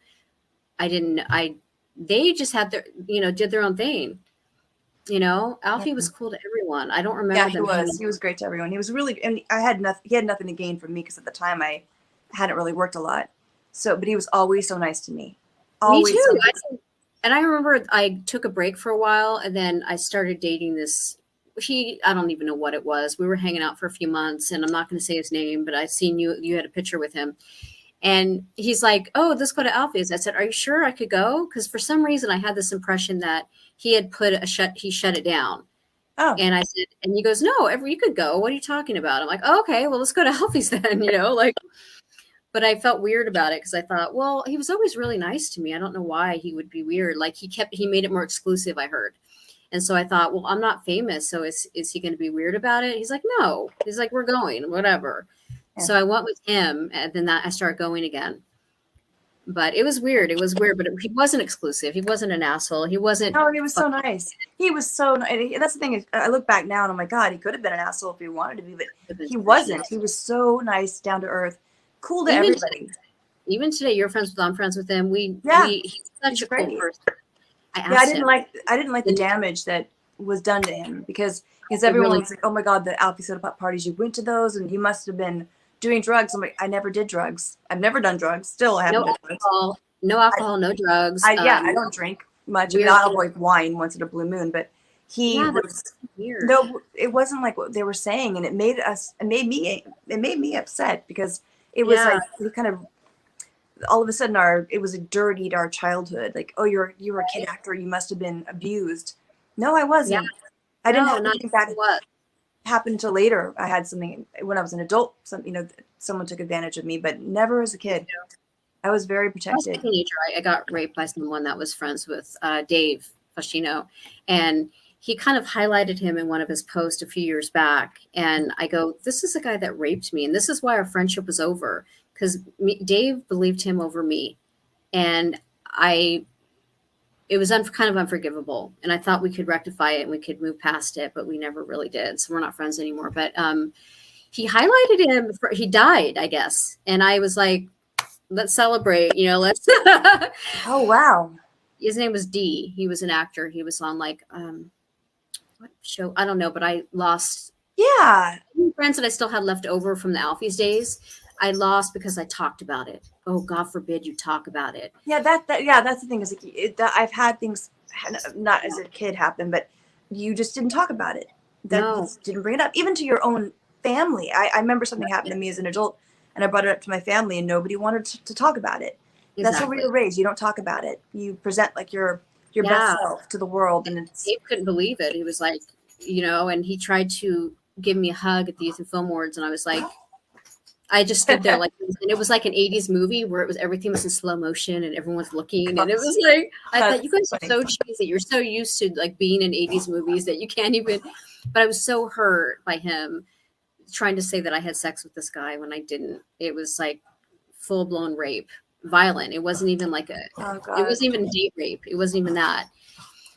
I didn't. I they just had their did their own thing. Alfie was cool to everyone. I don't Yeah, remember he them was. hanging. He was great to everyone. He was really, and I had nothing. He had nothing to gain from me because at the time I hadn't really worked a lot. So, but he was always so nice to me. Me Always so too. nice. And I remember I took a break for a while, and then I started dating this. I don't even know what it was. We were hanging out for a few months, and I'm not going to say his name, but I seen you had a picture with him. And he's like, "Oh, let's go to Alfie's." I said, "Are you sure I could go?" Because for some reason I had this impression that he had he shut it down. Oh, And I said, and he goes, "No, you could go. What are you talking about?" I'm like, "Oh, okay, well, let's go to Alfie's then," like. But I felt weird about it because I thought, well, he was always really nice to me. I don't know why he would be weird. Like he made it more exclusive, I heard. And so I thought, well, I'm not famous, so is he going to be weird about it? He's like, no. He's like, we're going, whatever. yeah. So I went with him, and then I started going again. But it was weird. It was weird, but he wasn't exclusive. He wasn't an asshole. He wasn't. Oh, he was so nice. He was so nice. That's the thing. Is, I look back now and I'm like, God, he could have been an asshole if he wanted to be, but he wasn't. He was so nice, down to earth, cool to everybody. Even today, I'm friends with him. He's such a cool person. I didn't like the damage that was done to him because everyone was like, oh my God, the Alfie Soda Pop parties, you went to those and you must have been doing drugs. I'm like, I never did drugs. I've never done drugs. Still, I haven't done drugs. No alcohol, no drugs. I don't drink much. I'll avoid wine once in a blue moon, but he was weird. No, it wasn't like what they were saying, and it made me upset because it was like we kind of all of a sudden it was dirtied our childhood. Like, oh, you were a kid actor, you must have been abused. No, I wasn't. Yeah. I didn't have anything that happened until later. I had something when I was an adult. Someone took advantage of me, but never as a kid. I was very protected. As a teenager, I got raped by someone that was friends with Dave Faschino, and he kind of highlighted him in one of his posts a few years back. And I go, this is the guy that raped me, and this is why our friendship was over, because Dave believed him over me, and it was kind of unforgivable. And I thought we could rectify it and we could move past it, but we never really did. So we're not friends anymore. But he highlighted him. He died, I guess, and I was like, let's celebrate, let's. Oh, wow. His name was D. He was an actor. He was on what show? I don't know, but I lost. Yeah. Friends that I still had left over from the Alfies days, I lost because I talked about it. Oh, God forbid you talk about it. Yeah, that's the thing is I've had things not as a kid happen, but you just didn't talk about it. Didn't bring it up, even to your own family. I remember something happened to me as an adult, and I brought it up to my family, and nobody wanted to talk about it. Exactly. That's how we were raised. You don't talk about it. You present like your best self to the world, and Dave couldn't believe it. He was like, and he tried to give me a hug at the Youth and Film Awards, and I was like, I just stood there and it was like an 80s movie where everything was in slow motion and everyone was looking, and it was like, I thought, you guys are so cheesy. You're so used to like being in 80s movies that you can't even. But I was so hurt by him trying to say that I had sex with this guy when I didn't. It was like full blown rape, violent. It wasn't even like it wasn't even date rape. It wasn't even that.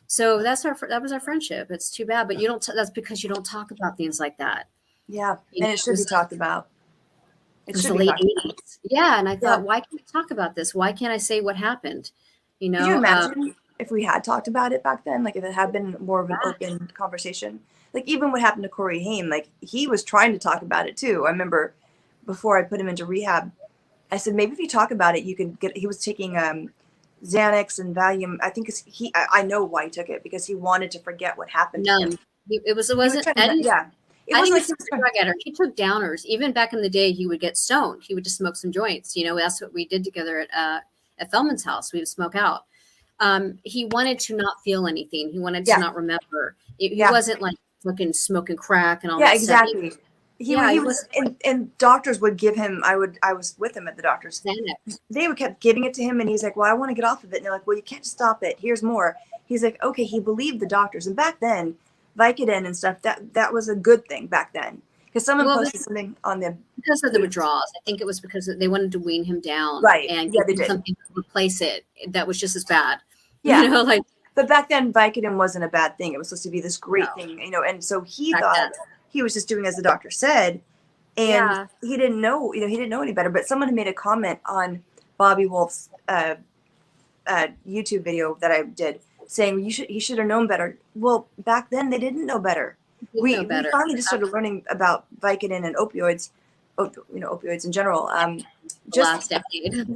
So that was our friendship. It's too bad, but that's because you don't talk about things like that. Yeah, and it should be talked about. It was the late 80s. Yeah, and I thought, why can't we talk about this? Why can't I say what happened? Could you imagine if we had talked about it back then? Like if it had been more of an open conversation? Like even what happened to Corey Haim, like he was trying to talk about it too. I remember before I put him into rehab, I said, maybe if you talk about it, you can he was taking Xanax and Valium. I think I know why he took it, because he wanted to forget what happened to him. It wasn't. I think he was a drug addict. He took downers. Even back in the day, he would get stoned. He would just smoke some joints. That's what we did together at Feldman's house. We would smoke out. He wanted to not feel anything. He wanted to not remember. He wasn't like fucking smoking crack and all that stuff. Yeah, exactly. He was, and doctors would give him. I was with him at the doctor's. They would kept giving it to him, and he's like, "Well, I want to get off of it." And they're like, "Well, you can't stop it. Here's more." He's like, "Okay." He believed the doctors, and back then, Vicodin and stuff, that was a good thing back then, because someone posted something on them because of the withdrawals. I think it was because they wanted to wean him down, right? And give him something to replace it that was just as bad. But back then Vicodin wasn't a bad thing. It was supposed to be this great thing, and so he thought he was just doing as the doctor said, and Yeah. he didn't know, he didn't know any better. But someone had made a comment on Bobby Wolf's YouTube video that I did, saying he should have known better. Well, back then they didn't know better. You We know better. finally just started learning about Vicodin and opioids, opioids in general. Last decade.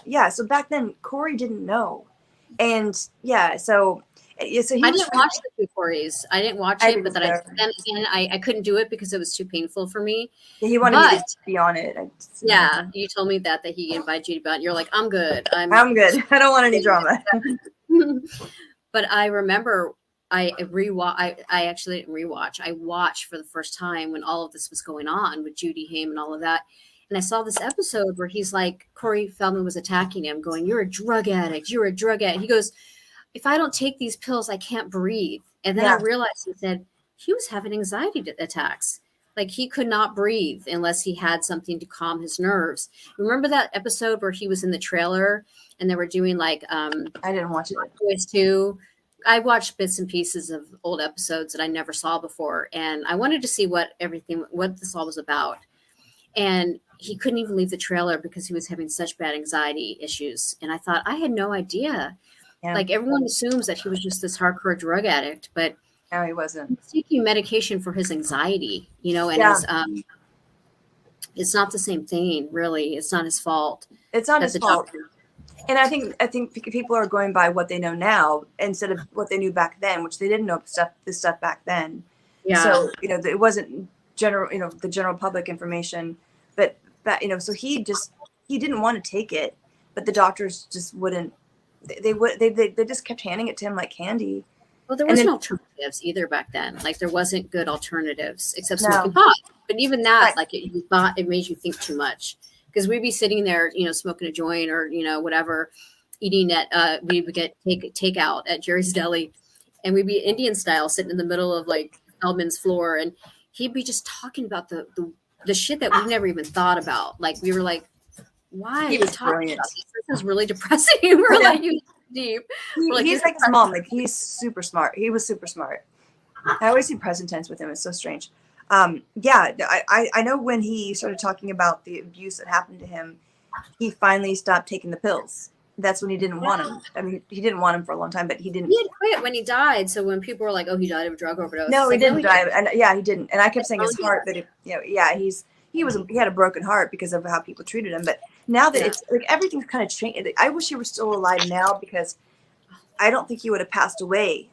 Yeah. So back then Corey didn't know, and so he I was didn't watch the two Corys. I didn't watch I it, but didn't then again, I couldn't do it because it was too painful for me. he wanted me to But be on it. yeah, you told me that he invited you to be on. You're like, I'm good. I'm good. I don't want any drama. But I remember I actually didn't rewatch. I watched for the first time when all of this was going on with Judy Haim and all of that. And I saw this episode where he's like, Corey Feldman was attacking him, going, "You're a drug addict. You're a drug addict." He goes, "If I don't take these pills, I can't breathe." And then I realized he said he was having anxiety attacks. Like he could not breathe unless he had something to calm his nerves. Remember that episode where he was in the trailer and they were doing like I didn't watch it. Boys 2. I watched bits and pieces of old episodes that I never saw before, and I wanted to see what this all was about. And he couldn't even leave the trailer because he was having such bad anxiety issues. And I thought, I had no idea. Yeah. Like everyone assumes that he was just this hardcore drug addict, but No, he wasn't. he's taking medication for his anxiety, and it's not the same thing, really. It's not his fault. It's not his fault. And I think people are going by what they know now instead of what they knew back then, which they didn't know this stuff back then. Yeah. So, it wasn't general, the general public information, but so he didn't want to take it, but the doctors just wouldn't. They just kept handing it to him like candy. Well, there wasn't alternatives either back then. Like there wasn't good alternatives except smoking pot. But even that, like you thought it made you think too much. Because we'd be sitting there, smoking a joint or, whatever, eating at, we would get takeout at Jerry's Deli, and we'd be Indian style sitting in the middle of like Feldman's floor. And he'd be just talking about the shit that we never even thought about. Like we were like, why are you talking about this? This is really depressing. We're like, you deep. He's like his mom. Like he's super smart. He was super smart. I always see present tense with him. It's so strange. I know when he started talking about the abuse that happened to him, he finally stopped taking the pills. That's when he didn't want him. I mean, he didn't want him for a long time, but he didn't. He had quit when he died. So when people were like, "Oh, he died of a drug overdose," no, he didn't die. And he didn't. And I kept saying his heart, but he had a broken heart because of how people treated him. But now that it's like everything's kind of changed. I wish he were still alive now because I don't think he would have passed away.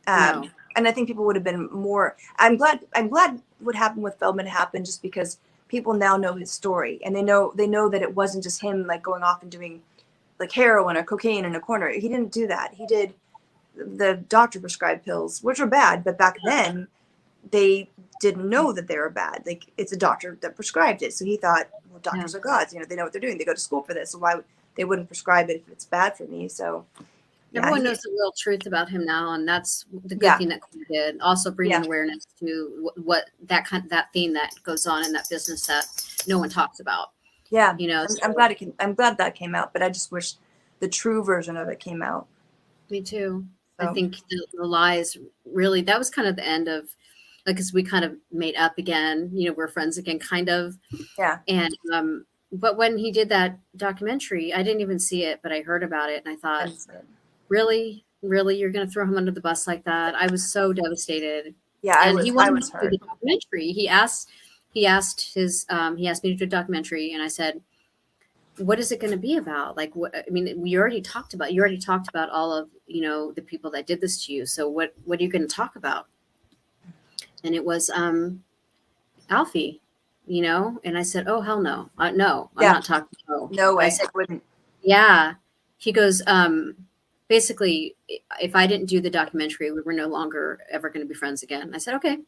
No. And I think people would have been more. I'm glad what happened with Feldman happened just because people now know his story and they know that it wasn't just him like going off and doing like heroin or cocaine in a corner. He didn't do that. He did the doctor prescribed pills, which were bad, but back then they didn't know that they were bad. Like it's a doctor that prescribed it. So he thought, well, doctors are gods, they know what they're doing. They go to school for this. So why they wouldn't prescribe it if it's bad for me? So everyone knows the real truth about him now, and that's the good thing that Corey did. Also bringing awareness to what that thing that goes on in that business that no one talks about. Yeah, I'm glad that came out, but I just wish the true version of it came out. Me too. So. I think the lies really, that was kind of the end of, like, because we kind of made up again. We're friends again, kind of. Yeah. And but when he did that documentary, I didn't even see it, but I heard about it, and I thought. Really, you're going to throw him under the bus like that? I was so devastated. Yeah, he wanted to do the documentary. He asked me to do a documentary, and I said, "What is it going to be about? Like, what? I mean, you already talked about all of the people that did this to you. So what are you going to talk about?" And it was Alfie, And I said, "Oh hell no, no, I'm not talking." No way. I said, "Wouldn't." Yeah. He goes, basically, if I didn't do the documentary, we were no longer ever going to be friends again. I said, okay.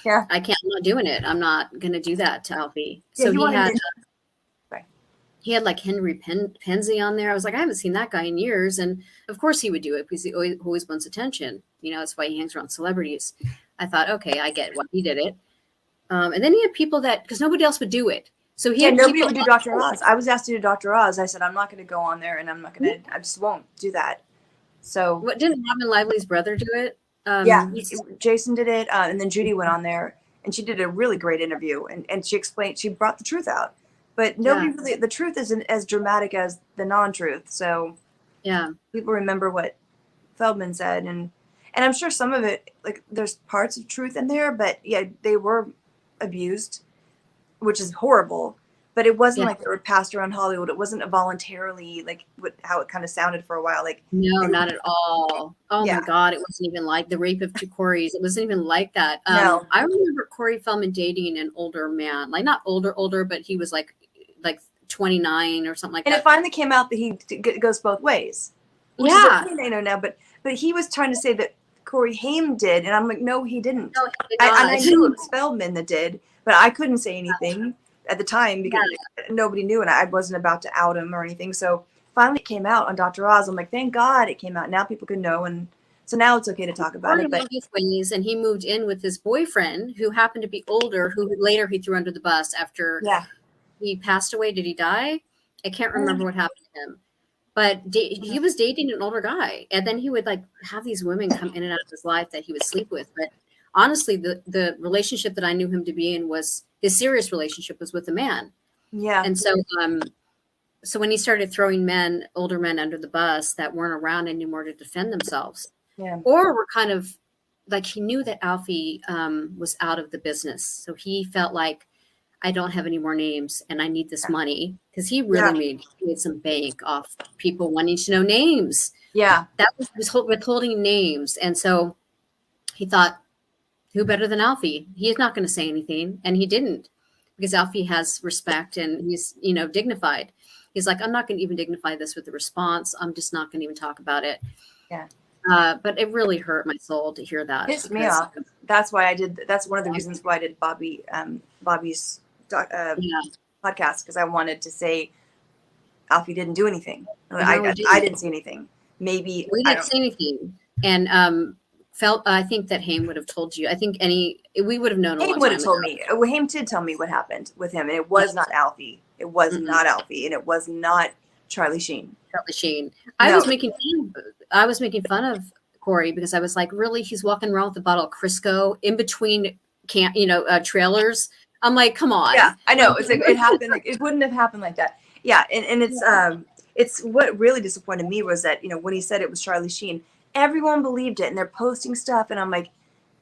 Yeah. I'm not doing it. I'm not going to do that to Alfie. Yeah, so he had like Henry Penzi on there. I was like, I haven't seen that guy in years. And of course he would do it because he always wants attention. That's why he hangs around celebrities. I thought, okay, I get why he did it. And then he had people because nobody else would do it. So nobody would do Dr. Oz. I was asked to do Dr. Oz. I said, I'm not going to go on there and I just won't do that. So what didn't Robin Lively's brother do it? Yeah, Um, Jason did it, and then Judy went on there, and she did a really great interview, and she explained, she brought the truth out, but yeah, nobody really, the truth isn't as dramatic as the non-truth, so yeah, people remember what Feldman said, and I'm sure some of it, like there's parts of truth in there, but yeah, they were abused, which is horrible. But it wasn't yeah. like they were passed around Hollywood. It wasn't a voluntarily like how it kind of sounded for a while. Like No, they were, not at all. Oh my yeah, God, it wasn't even like the rape of two Corys. It wasn't even like that. no. I remember Corey Feldman dating an older man, like not older, but he was like 29 or something like And it that. finally came out that goes both ways, which is Yeah, okay, you know now. But he was trying to say that Corey Haim did, and I'm like, no, he didn't. no, he did And I not. knew it was Feldman that did, but I couldn't say anything at the time because Yeah. nobody knew, and I wasn't about to out him or anything. So finally, it came out on Dr. Oz. I'm like, thank God it came out. Now people can know, and so now it's okay to talk about Corey it. But went both ways, and he moved in with his boyfriend, who happened to be older, who later he threw under the bus after yeah, he passed away. Did he die? I can't remember Mm, what happened to him. But he was dating an older guy, and then he would like have these women come in and out of his life that he would sleep with. But honestly, the relationship that I knew him to be in was his serious relationship was with a man. yeah, And so when he started throwing older men under the bus that weren't around anymore to defend themselves, yeah, or were kind of like he knew that Alfie was out of the business, so he felt like I don't have any more names and I need this money because he yeah, really made some bank off people wanting to know names. yeah. That was withholding names. And so he thought, who better than Alfie? He's not going to say anything. And he didn't because Alfie has respect and he's, dignified. He's like, I'm not going to even dignify this with a response. I'm just not going to even talk about it. Yeah. But it really hurt my soul to hear that Pissed me because, off. That's why I did. That's one of the reasons why I did Bobby's yeah, podcast, because I wanted to say Alfie didn't do anything. no, we I didn't. didn't see anything. Maybe We I didn't don't. say anything. And felt I think that Haim would have told you. I think we would have known a Haim long would have time ago. told me. Haim did tell me what happened with him, and it was not Alfie. It was Mm-mm. not Alfie, and it was not Charlie Sheen. Charlie Sheen. No. I was making fun of Corey because I was like, really, he's walking around with a bottle of Crisco in between trailers. I'm like, come on. Yeah, I know. It's like, it happened. Like, it wouldn't have happened like that. Yeah, and it's what really disappointed me was that when he said it was Charlie Sheen, everyone believed it, and they're posting stuff, and I'm like,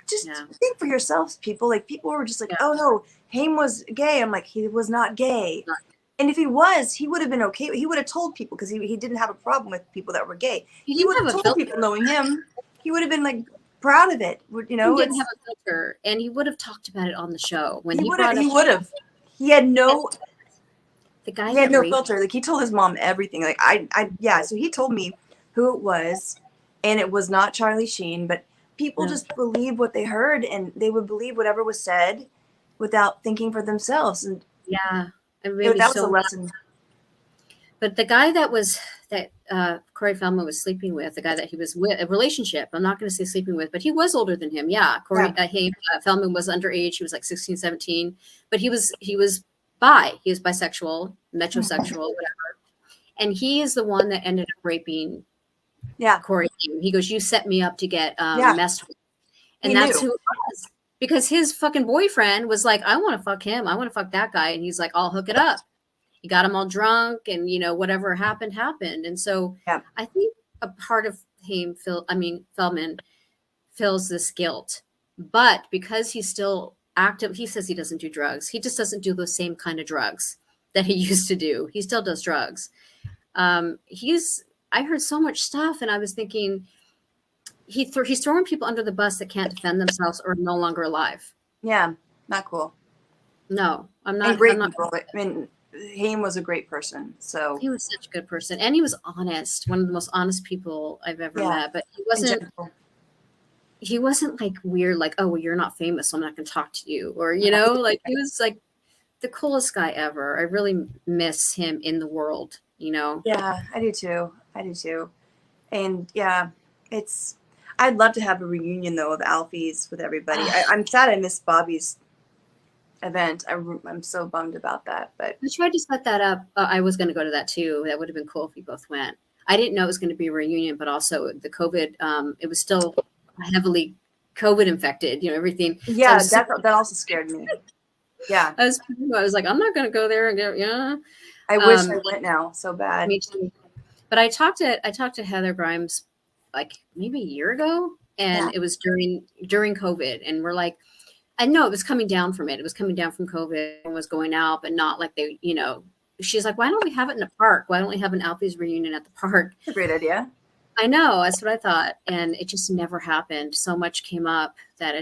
just Yeah. think for yourselves, people. Like people were just like, Yeah. oh no, Haim was gay. I'm like, he was not gay. Not- And if he was, he would have been okay. He would have told people because he didn't have a problem with people that were gay. He He would didn't have have a told filter. people knowing him. He would have been like proud of it. He didn't It's, have a filter, and he would have talked about it on the show when he he would have. brought He up would have. He had no. the guy He had that no raped. filter. Like he told his mom everything. Like yeah. So he told me who it was, and it was not Charlie Sheen. But people No. just believed what they heard, and they would believe whatever was said, without thinking for themselves. And Yeah, it made me that was so a lesson. But the guy that Corey Feldman was sleeping with, the guy that he was with, a relationship, I'm not going to say sleeping with, but he was older than him. Yeah. Feldman was underage. He was like 16, 17, but he was bi. He was bisexual, metrosexual, whatever. And he is the one that ended up raping Yeah. Corey. He goes, you set me up to get Yeah. messed with. And He that's knew. who it was. Because his fucking boyfriend was like, I want to fuck him. I want to fuck that guy. And he's like, I'll hook it up. He got him all drunk and, whatever happened. And so Yeah. I think a part of Feldman feels this guilt, but because he's still active, he says he doesn't do drugs. He just doesn't do those same kind of drugs that he used to do. He still does drugs. I heard so much stuff and I was thinking he's throwing people under the bus that can't defend themselves or are no longer alive. Yeah. Not cool. No, I'm not. And great I'm not, people. I mean, Haim was a great person. So He was such a good person, and he was honest. One of the most honest people I've ever Yeah. met. But in general. he wasn't like weird, like, oh, well, you're not famous, so I'm not going to talk to you, or like he was like the coolest guy ever. I really miss him in the world. Yeah, I do too. And yeah, I'd love to have a reunion though of Alfie's with everybody. I'm sad I missed Bobby's event. I'm so bummed about that. But I tried to set that up. I was going to go to that too. That would have been cool if we both went. I didn't know it was going to be a reunion, but also the COVID. It was still heavily COVID infected, everything. So I Yeah, was so, that also scared me. Yeah, I was like, I'm not going to go there and get, I wish I went now so bad. me too. But I talked to Heather Grimes like maybe a year ago, Yeah, and it was during COVID, and we're like, I know it was coming down from it. It was coming down from COVID and was going out, but not like she's like, why don't we have it in the park? Why don't we have an Alfie's reunion at the park? that's a great idea. I know, that's what I thought. And it just never happened. So much came up that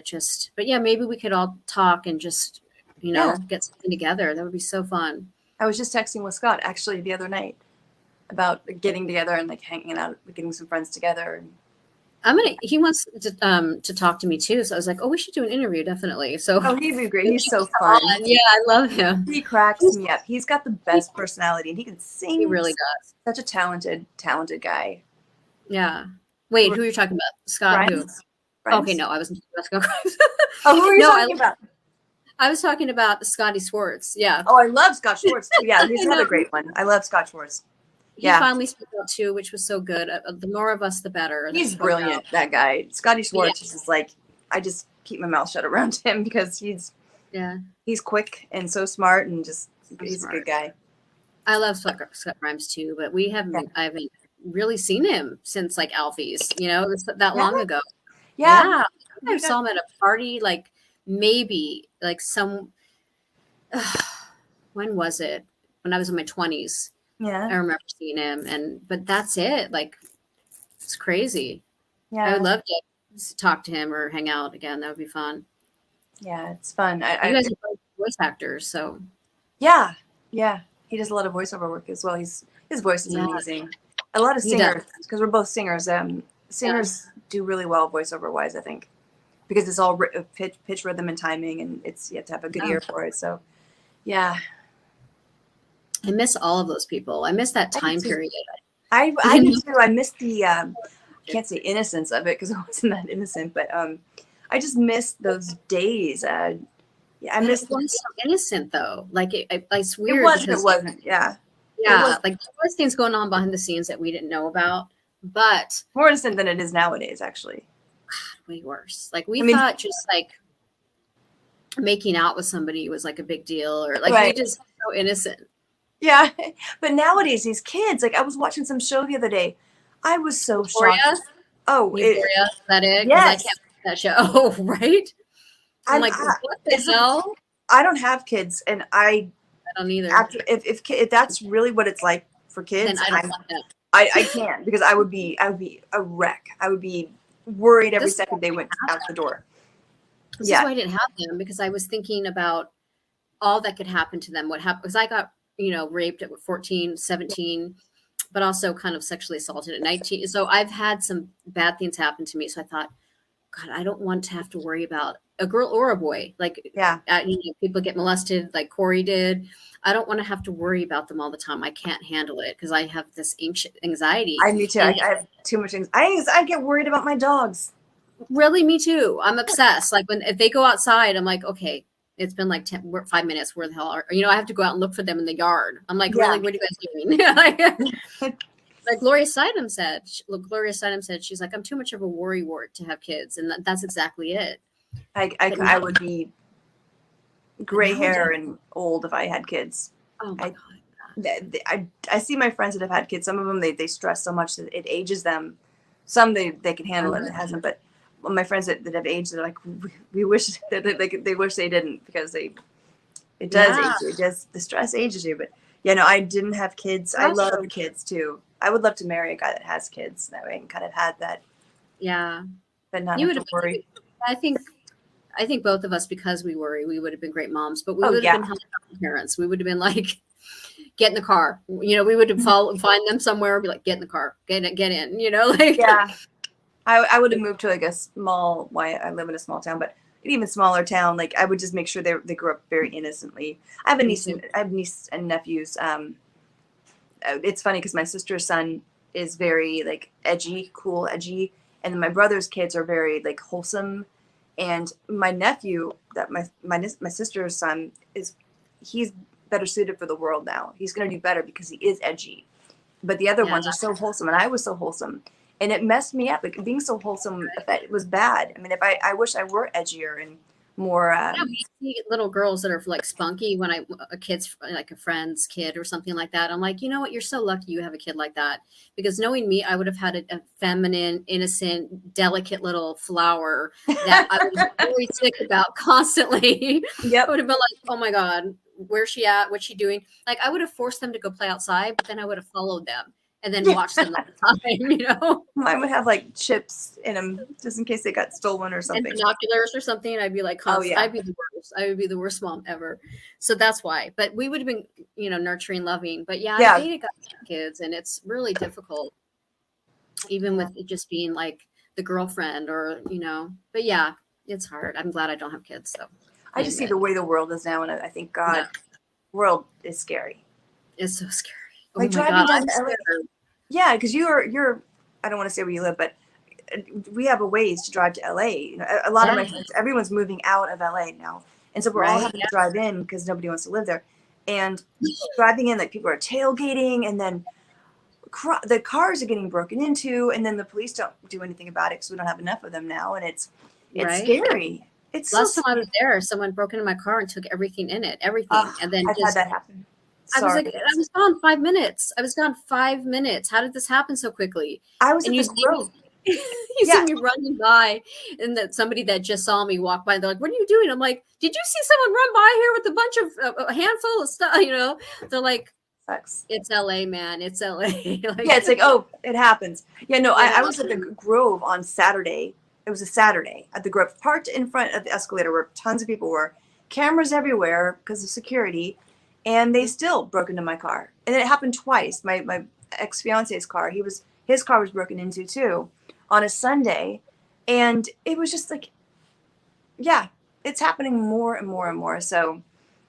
but yeah, maybe we could all talk and just, Yeah, get something together. That would be so fun. I was just texting with Scott actually the other night about getting together and like hanging out, getting some friends together. He wants to talk to me too. So I was like, oh, we should do an interview. Definitely. So Oh, he'd be great. He's so fun. yeah, I love him. He cracks me up. He's got the best personality and he can sing. He really does. Such a talented guy. Yeah. Wait, who are you talking about? Scott who? Friends? Okay, no, I wasn't talking about Scott. Oh, who are you No, talking about? I was talking about Scotty Swartz. Yeah. Oh, I love Scott Schwartz too. Yeah, he's another great one. I love Scott Schwartz. He finally spoke out too, which was so good. The more of us, the better. He's brilliant, that guy. Scotty Schwartz is just like, I just keep my mouth shut around him because he's quick and so smart and just he's a good guy. I love Scott Grimes too, but I haven't really seen him since like Alfie's, it was that long ago. Yeah. I saw him at a party, like maybe like when was it? When I was in my 20s. Yeah. I remember seeing him but that's it. Like, it's crazy. Yeah. I would love to talk to him or hang out again. That would be fun. Yeah, it's fun. You guys are both voice actors, so. Yeah. Yeah. He does a lot of voiceover work as well. His voice is amazing. A lot of singers, because we're both singers. Singers do really well voiceover wise, I think, because it's all pitch rhythm and timing, and you have to have a good ear for it. So, yeah. I miss all of those people. I miss that time period. I do too. I miss the I can't say innocence of it because I wasn't that innocent, but I just miss those days. I miss. It was so innocent though. Like it's weird. It wasn't. Yeah. Yeah. Like there was things going on behind the scenes that we didn't know about, but more innocent than it is nowadays, actually. Way worse. Like we thought just like making out with somebody was like a big deal, or like we just so innocent. Yeah, but nowadays these kids, like I was watching some show the other day, I was so Euphoria? shocked. Oh, Euphoria, is that it? Yes, I can't watch that show. Oh, right. I'm like, what the hell? I don't have kids, and I don't either. If that's really what it's like for kids, then I don't want that. I can't because I would be a wreck. I would be worried every second they went out the door. This is why I didn't have them, because I was thinking about all that could happen to them. What happened? Because I got raped at 14, 17, but also kind of sexually assaulted at 19. So I've had some bad things happen to me. So I thought, God, I don't want to have to worry about a girl or a boy. Like, people get molested like Corey did. I don't want to have to worry about them all the time. I can't handle it because I have this anxiety. Me too. I have too much anxiety. I get worried about my dogs. Really, me too. I'm obsessed. Like if they go outside, I'm like, okay, it's been like 5 minutes. Where the hell are, I have to go out and look for them in the yard. I'm like, really, what are you guys doing? Like Gloria Steinem said, she's like, I'm too much of a worrywart to have kids. And that's exactly it. I would be gray hair and old if I had kids. Oh my God. I see my friends that have had kids. Some of them, they stress so much that it ages them. Some they can handle it. It hasn't, but my friends that have aged, they're like, we wish that they wish they didn't, because it does age you. It does, the stress ages you. But I didn't have kids. I love kids too. I would love to marry a guy that has kids. That way I can kind of had that. Yeah. But not have to worry. I think both of us, because we worry, we would have been great moms, but we would have been healthy parents. We would have been like, get in the car. We would have find them somewhere and be like, get in the car, get in, like. Yeah. I would have moved to like a small, I live in a small town, but an even smaller town. Like I would just make sure they grew up very innocently. I have niece and nephews. It's funny because my sister's son is very like edgy, and then my brother's kids are very like wholesome. And my nephew, that my sister's son he's better suited for the world now. He's going to do better because he is edgy. But the other ones are so wholesome, and I was so wholesome. and it messed me up. Like, being so wholesome, it was bad. I mean, I wish I were edgier and more. Yeah, we see little girls that are like spunky when a kid's like a friend's kid or something like that. I'm like, you know what? You're so lucky you have a kid like that, because knowing me, I would have had a feminine, innocent, delicate little flower that I was very sick about constantly. Yep. I would have been like, oh my God, where's she at? What's she doing? Like, I would have forced them to go play outside, but then I would have followed them and then watched them the whole time, you know? Mine would have like chips in them just in case they got stolen or And something. binoculars or something. I'd be like, Oh, yeah. I'd be the worst. I would be the worst mom ever. So that's why. But we would have been, nurturing, loving. But yeah, Yeah. I dated kids, and it's really difficult, even with it just being like the girlfriend or, But yeah, it's hard. I'm glad I don't have kids. So I just see the way the world is now, and I think, God, Yeah. the world is scary. It's so scary. Like, oh my driving God, down I'm to LA. scared. Yeah, because you're. I don't want to say where you live, but we have a ways to drive to LA. You know, a lot of my Yeah. friends, everyone's moving out of LA now, and so we're all Right, having to drive in because nobody wants to live there. And driving in, like, people are tailgating, and then the cars are getting broken into, and then the police don't do anything about it because we don't have enough of them now, and it's Right. scary. It's Last so time I was there, someone broke into my car and took everything in it, everything, and then I've had that happen. I was Sorry. like, I was gone 5 minutes. I was gone 5 minutes. How did this happen so quickly? I was And at you the see Grove. you Yeah. see me running by, and that somebody that just saw me walk by, they're like, "What are you doing?" I'm like, "Did you see someone run by here with a bunch of a handful of stuff?" They're like, Sucks. "It's LA, man. It's LA." Like, Yeah, it's like, oh, it happens. Yeah, no, It I was at the Grove on Saturday. It was a Saturday at the Grove, parked in front of the escalator where tons of people were, cameras everywhere because of security, and they still broke into my car. And it happened twice. My ex-fiance's car, his car was broken into too on a Sunday, and it was just like, yeah, it's happening more and more and more. So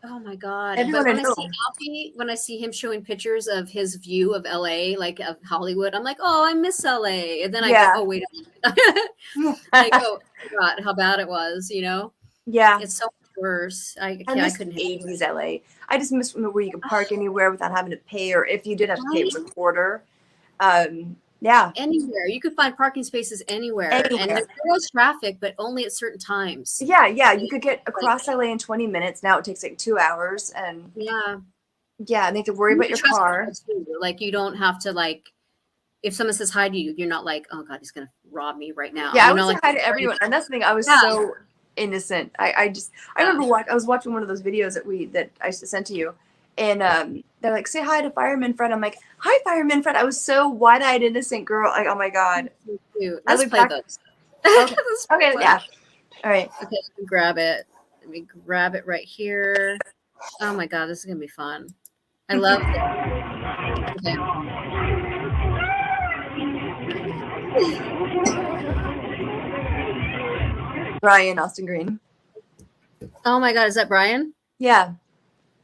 oh my God. everyone But I when I know. see Alfie, when I see him showing pictures of his view of LA, like of Hollywood, I'm like, "Oh, I miss LA." And then I Yeah. go, "Oh, wait a minute." I go, "Oh God, how bad it was," Yeah. It's so much worse. I I miss couldn't 80s LA. I just miss where you could park anywhere without having to pay, or if you did have to pay, it was a quarter. Yeah. anywhere. You could find parking spaces anywhere. And Anywhere. there was traffic, but only at certain times. Yeah, you could get across LA in 20 minutes. Now it takes like 2 hours, and Yeah. and they have to worry about your Trust car. people too. Like, you don't have to, like, if someone says hi to you, you're not like, "Oh God, he's gonna rob me right now." Yeah, I You would know, say like, hi to everyone, and that's the thing. I was Yeah. so innocent. I remember I was watching one of those videos that I sent to you, and they're like, "Say hi to Fireman Fred." I'm like, "Hi, Fireman Fred." I was so wide-eyed, innocent girl. Like, oh my God. So cute. I Let's look play back- those. Okay. Let's play Okay, one. yeah. All right. Okay, let me grab it. Let me grab it right here. Oh my God, this is gonna be fun. I love it. Okay. Brian Austin Green. Oh my God, is that Brian? Yeah.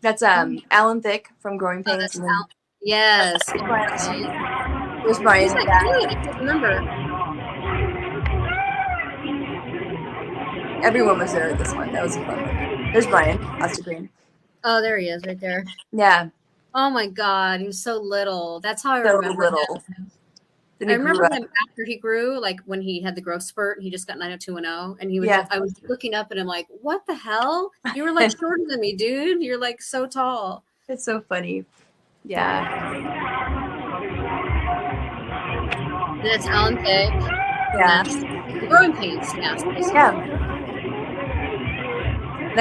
That's Alan Thicke from Growing Oh, Pains. that's and then Yes. there's Brian. Who's that kid? I can't remember. Everyone was there at this one. That was a fun one. There's Brian Austin Green. Oh, there he is, right there. Yeah. Oh my God, he was so little. That's how I So remember little. him. Then I he grew remember up. him after he grew, like when he had the growth spurt. He just got 90210, and he was. Yeah. I was looking up at him like, "What the hell? You were like shorter than me, dude. You're like so tall." It's so funny. Yeah. That's Alan Thicke. Yeah. That's Growing Pains. Yes. Yeah. And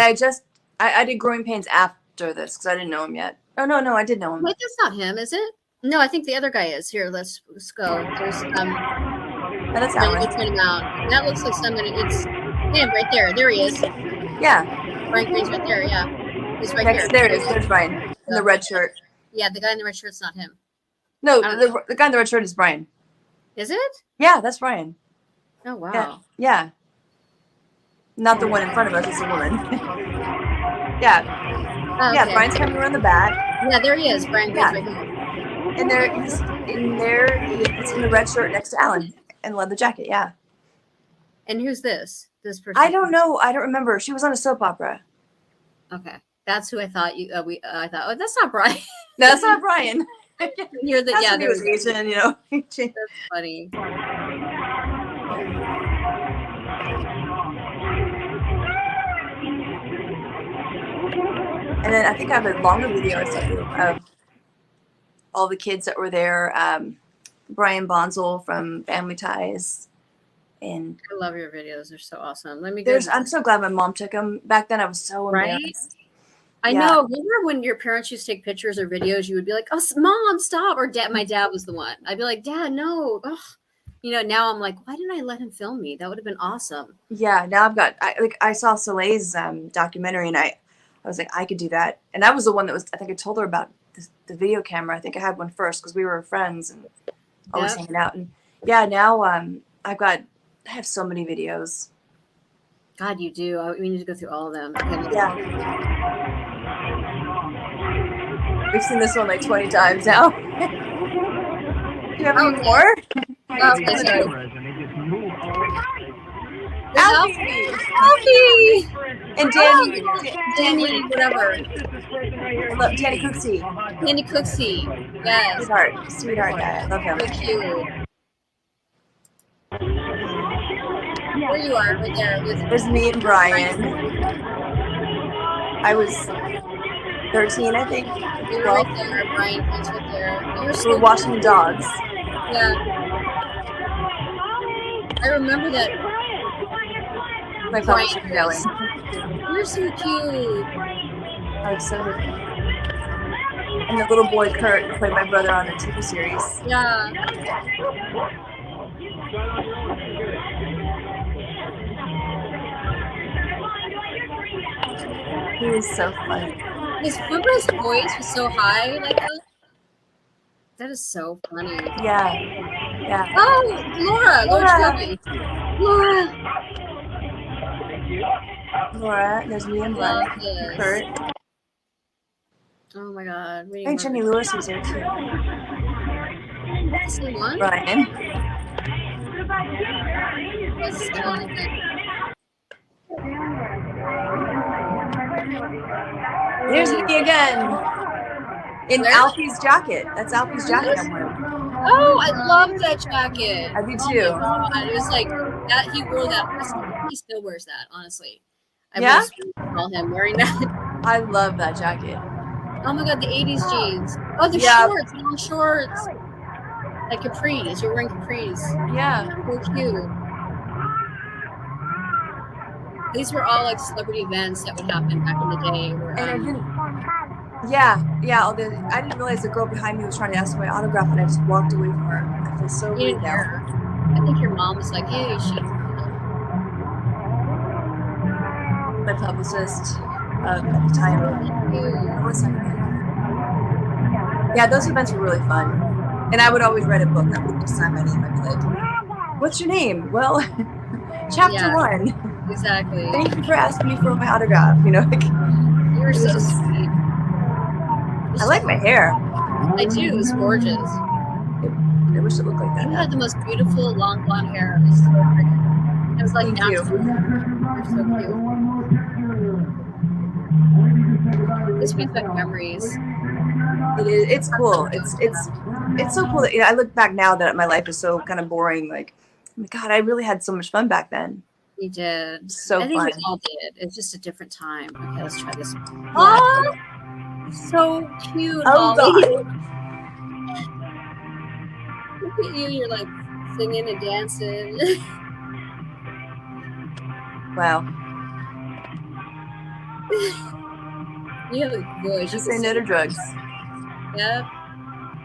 I did Growing Pains after this because I didn't know him yet. Oh no, I did know him. Wait, that's not him, is it? No, I think the other guy is. Here, let's go. There's Oh, that's let me Alan. point him out. That looks like somebody. It's him right there. There he is. Yeah. Brian Green's right there. Yeah, he's right Next, here. there it is. There's Brian in the red shirt. Yeah, the guy in the red shirt's not him. No, I the guy in the red shirt is Brian. Is it? Yeah, that's Brian. Oh wow. Yeah. Not the one in front of us. It's a woman. Yeah. Oh, Yeah. okay. Brian's coming around the back, Yeah, there he is. Brian Green's Yeah. right here. and he's in there. He's in the red shirt next to Alan and leather jacket. Yeah. And who's this? This person? I don't know. I don't remember. She was on a soap opera. Okay, that's who I thought you. I thought, oh, that's not Brian. No, that's not Brian. You're the That's yeah. when he There was we go. Asian, you know. That's funny. And then I think I have a longer video or something of all the kids that were there. Brian Bonzel from Family Ties. And I love your videos. They're so awesome. Let me go. I'm so glad my mom took them. Back then I was so embarrassed. I know. Remember when your parents used to take pictures or videos, you would be like, "Oh, Mom, stop!" Or Dad. My dad was the one. I'd be like, "Dad, no." Ugh. You know, now I'm like, why didn't I let him film me? That would have been awesome. Yeah. Now I saw Soleil's documentary, and I was like, I could do that. And that was the one that was. I think I told her about the video camera. I think I had one first because we were friends and always hanging out. And yeah, now I have so many videos. God, you do. We need to go through all of them. Yeah. We've seen this one like 20 times now. Do you have any more? Alfie! And Danny. Danny, whatever. I love Danny Cooksey. Danny Cooksey. Yes. Sweetheart guy. I love him. So cute. There you are, right there. There's me and Brian. I was 13, I think. You were right there, Brian. Prince right there. We were washing the dogs. Yeah. I remember that. My phone was yelling. You're so cute. I was so happy. And the little boy Kurt played my brother on the TV series. Yeah. He was so funny. Remember his voice was so high like that? That is so funny. Yeah. Yeah. Oh, Laura. Laura, there's me and Brian. Kurt. Oh my God. I think Jenny Lewis was there too. That's the one? Brian. That's the one. There's me again. In Alfie's jacket. That's Alfie's jacket I'm wearing. Oh, I love that jacket. I do too. Oh my God. It was like that. He wore that. He still wears that, honestly. I recall him wearing that. I love that jacket. Oh my God, the 80s jeans. Oh, the shorts, long shorts. Like capris. You're wearing capris. Yeah. So cute. These were all like celebrity events that would happen back in the day. Where, and I didn't realize the girl behind me was trying to ask for my autograph, and I just walked away from her. I feel so weird now. I think your mom was like, "Hey, she." My publicist at the time. Yeah, those events were really fun, and I would always write a book. I would just sign my name. I'd be like, "What's your name?" Well, chapter 1. Exactly. Thank you for asking me for my autograph. You know, like you're so sweet. I like my hair. I do. It's gorgeous. I wish it looked like that. You had the most beautiful long blonde hair. It was so pretty. It was like natural. You're so cute. This brings back memories. It is. It's cool. It's so cool that I look back now that my life is so kind of boring. Like, oh my God, I really had so much fun back then. You did. So I think fun. we all did. It's just a different time. Okay, let's try this. Oh, so cute. Oh God. Look at you. You're like singing and dancing. Wow. You have a voice. Just say no to drugs. Yep.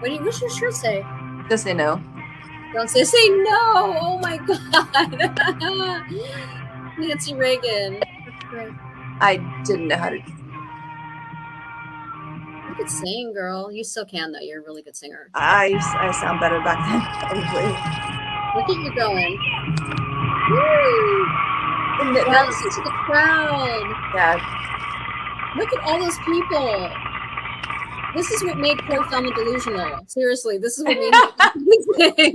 What's your shirt say? Just say no. Don't say no. Oh my God. Nancy Reagan. I didn't know how to. You could sing, girl. You still can, though. You're a really good singer. I sound better back then, probably. Look at you going. Woo! Now listen to the crowd. Yeah. Look at all those people. This is what made Corey Feldman delusional. Seriously, this is what made it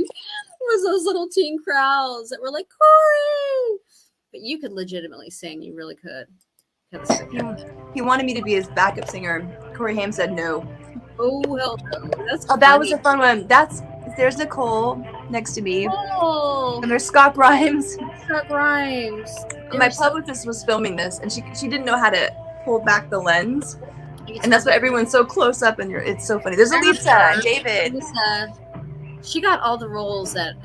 was those little teen crowds that were like, Corey! But you could legitimately sing. You really could. He wanted me to be his backup singer. Corey Haim said no. Oh, well, that's that was a fun one. That's There's Nicole next to me, Oh, and there's Scott Grimes. Scott Grimes. They My were so publicist was filming this, and she didn't know how to pull back the lens, cute. and that's why everyone's so close up, and it's so funny. There's I remember Elisa and David. Lisa. She got all the roles that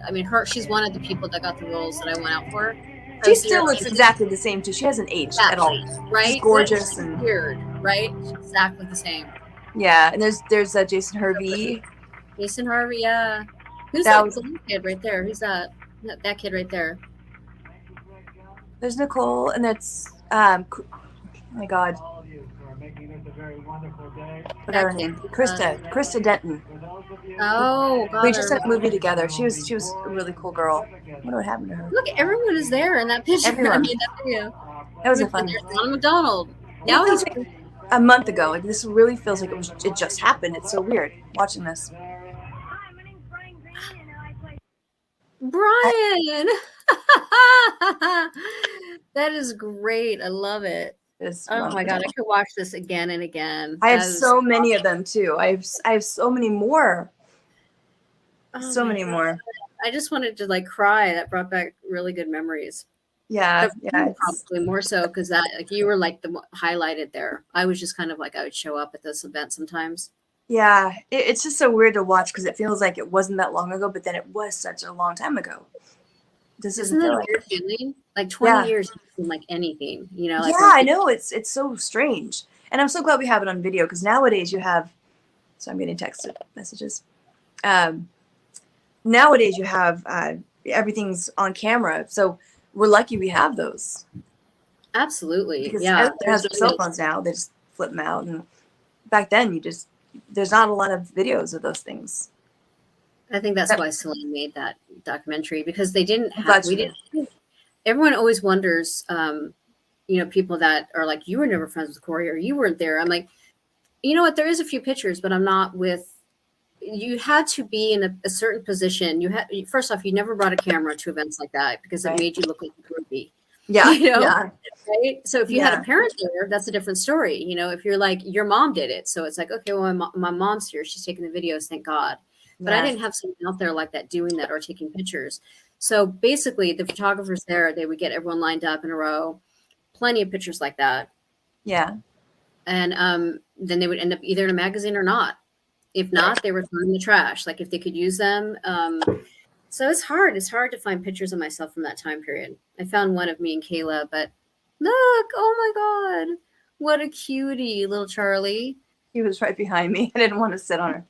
she's one of the people that got the roles that I went out for. She still looks exactly the same too. She hasn't aged at all. Right? She's gorgeous and weird, right? She's exactly the same. Yeah, and there's Jason Hervey. Jason Harvey, yeah. Who's That that was- blue kid right there? Who's that? That kid right there. There's Nicole, and that's oh my God, All of you who are making this a very wonderful day. what's her name? Krista Denton. For those of you Oh, God. We just had a movie together. She was a really cool girl. I wonder what happened to her. Look, everyone is there in that picture. Everyone. I mean, that video. That was a fun. There's Ronald McDonald. Now It he's feels like a month ago. Like this really feels like it just happened. It's so weird watching this. Hi, my name's Brian Green, and I play. Brian. That is great. I love it. It's Oh my God, I could watch this again and again. I have That is- so many of them too. I have so many more. oh So my many God. more. I just wanted to like cry. That brought back really good memories. Yeah, But yeah. it's- probably more so because that like you were like the highlighted there. I was just kind of like I would show up at this event sometimes. Yeah, it's just so weird to watch because it feels like it wasn't that long ago, but then it was such a long time ago. This Isn't doesn't that feel a like. weird feeling? Like 20 Yeah. years doesn't seem like anything, you know? Like Yeah, I know it's so strange, and I'm so glad we have it on video because nowadays you have. So I'm getting text messages. Nowadays you have everything's on camera, so we're lucky we have those Absolutely. because Yeah. everyone has their there's- cell phones now. They just flip them out, and back then there's not a lot of videos of those things. I think that's why Celine made that documentary because they didn't I'm have, glad she did. everyone always wonders, you know, people that are like, you were never friends with Corey or you weren't there. I'm like, you know what? There is a few pictures, but I'm not with, you had to be in a certain position. You had, first off, you never brought a camera to events like that because Right. it made you look like a groupie. Yeah, You know? yeah, Right. So if you had Yeah. a parent there, that's a different story. You know, if you're like, your mom did it. So it's like, okay, well, my mom's here. She's taking the videos. Thank God. But I yeah. didn't have someone out there like that doing that or taking pictures. So basically, the photographers there, they would get everyone lined up in a row, plenty of pictures like that. Yeah. And then they would end up either in a magazine or not. If not, they were thrown in the trash, like if they could use them. So it's hard. It's hard to find pictures of myself from that time period. I found one of me and Kayla, but look, oh my God, what a cutie, little Charlie. He was right behind me. I didn't want to sit on her.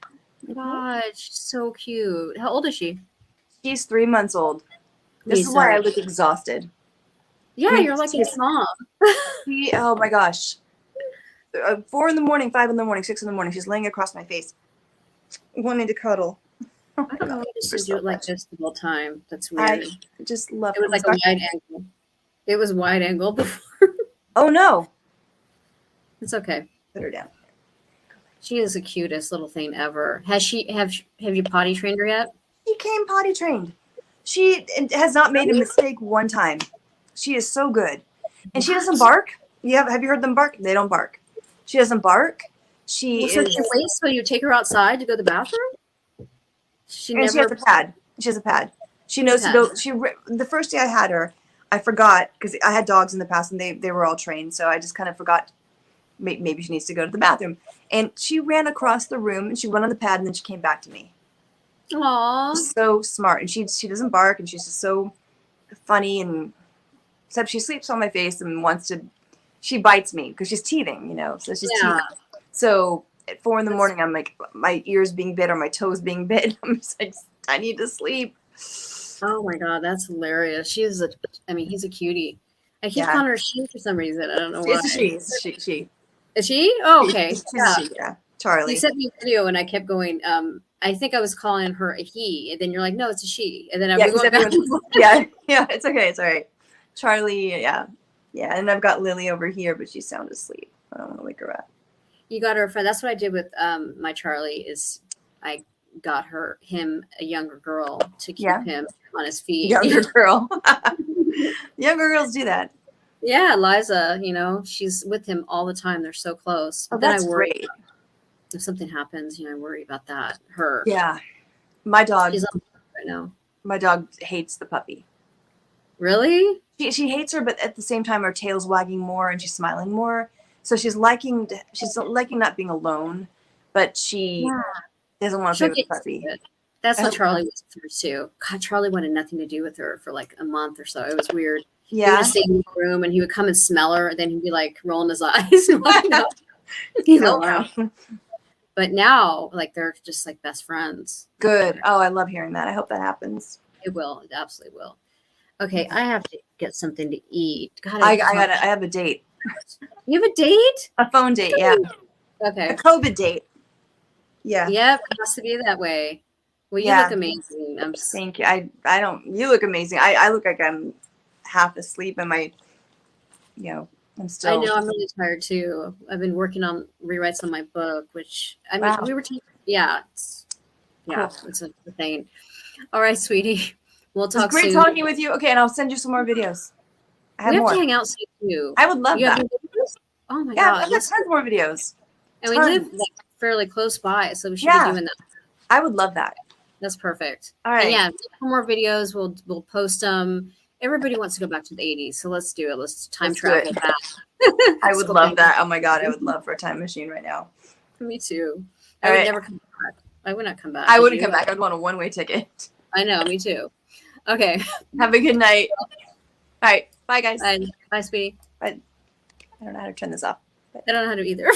God, she's so cute. How old is she? She's 3 months old. This is why I look exhausted. Yeah, you're like his mom. Oh my gosh. 4 in the morning, 5 in the morning, 6 in the morning. She's laying across my face, wanting to cuddle. Oh I don't know. my I God, used we're to so do it like much. this the whole time. That's I weird. just love It was like a wide angle. It was wide angle before. Oh no. It's okay. Put her down. She is the cutest little thing ever. Have you potty trained her yet? She came potty trained. She has not made a mistake one time. She is so good. And she doesn't bark. Have you heard them bark? They don't bark. She doesn't bark. She Well, so is. she waits till you take her outside to go to the bathroom? She And she has never. a pad. She has a pad. She knows to go. The first day I had her, I forgot because I had dogs in the past and they were all trained. So I just kind of forgot. Maybe she needs to go to the bathroom. And she ran across the room and she went on the pad and then she came back to me. Aw. So smart. And she doesn't bark and she's just so funny and except she sleeps on my face and wants to. She bites me because she's teething, you know. So she's Yeah. teething. So at 4 in the morning, I'm like, my ears being bit or my toes being bit. I'm just like, I need to sleep. Oh my God, that's hilarious. He's a cutie. I keep Yeah. calling her she for some reason. I don't know why. It's a she. Is she? Oh, okay. She's Yeah. a she, yeah. Charlie. You sent me a video and I kept going, I think I was calling her a he, and then you're like, no, it's a she. And then I Yeah, was 'cause going back. everyone- yeah, it's okay. It's all right. Charlie, yeah. Yeah, and I've got Lily over here, but she's sound asleep. I don't want to wake her up. You got her a friend. That's what I did with my Charlie is I got him a younger girl to keep Yeah. him on his feet. Younger girl. Younger girls do that. Yeah, Liza, you know, she's with him all the time. They're so close. Oh, But then that's I worry great. if something happens, you know, I worry about that. Her. Yeah. My dog, He's on right now. my dog hates the puppy. Really? She hates her, but at the same time, her tail's wagging more and she's smiling more. So she's liking not being alone, but she doesn't want to She'll play with get the puppy. used to it. That's I what hope- Charlie was through too. God, Charlie wanted nothing to do with her for like a month or so. It was weird. He would Yeah. just stay in the room and he would come and smell her, and then he'd be like rolling his eyes and walking out. He's No, alarmed. no. But now, like, they're just like best friends. Good. Oh, I love hearing that. I hope that happens. It will. It absolutely will. Okay, I have to get something to eat. God, I have to I have a date, You have a date? a phone date. Yeah, a Okay. COVID date. Yeah. Yep, it has to be that way. Well, you Yeah. look amazing. I'm just, Thank you. I don't. You look amazing. I look like I'm half asleep, and I'm I still. know I'm really tired too. I've been working on rewrites on my book, which I mean, Wow. we were talking. Yeah, it's Cool. it's a thing. All right, sweetie. We'll It was talk great soon. talking with you. Okay, and I'll send you some more videos. I have We have more. to hang out soon too. I would love You have that. videos? Oh my Yeah, god! I've got let's- tons more videos. and we live tons. like, fairly close by, so we should Yeah. be doing that. I would love that. That's perfect. All And right. yeah, more videos. We'll post them. Everybody wants to go back to the 80s, so let's do it. Let's time Let's do travel it. back. I Let's would go love back. that. Oh my god, I would love for a time machine right now. Me too. All I would right. never come back. I would not come back. I Would wouldn't you? come back. I'd want a one-way ticket. I know. Me too. Okay. Have a good night. All right. Bye, guys. Bye, sweetie. I don't know how to turn this off. I don't know how to either.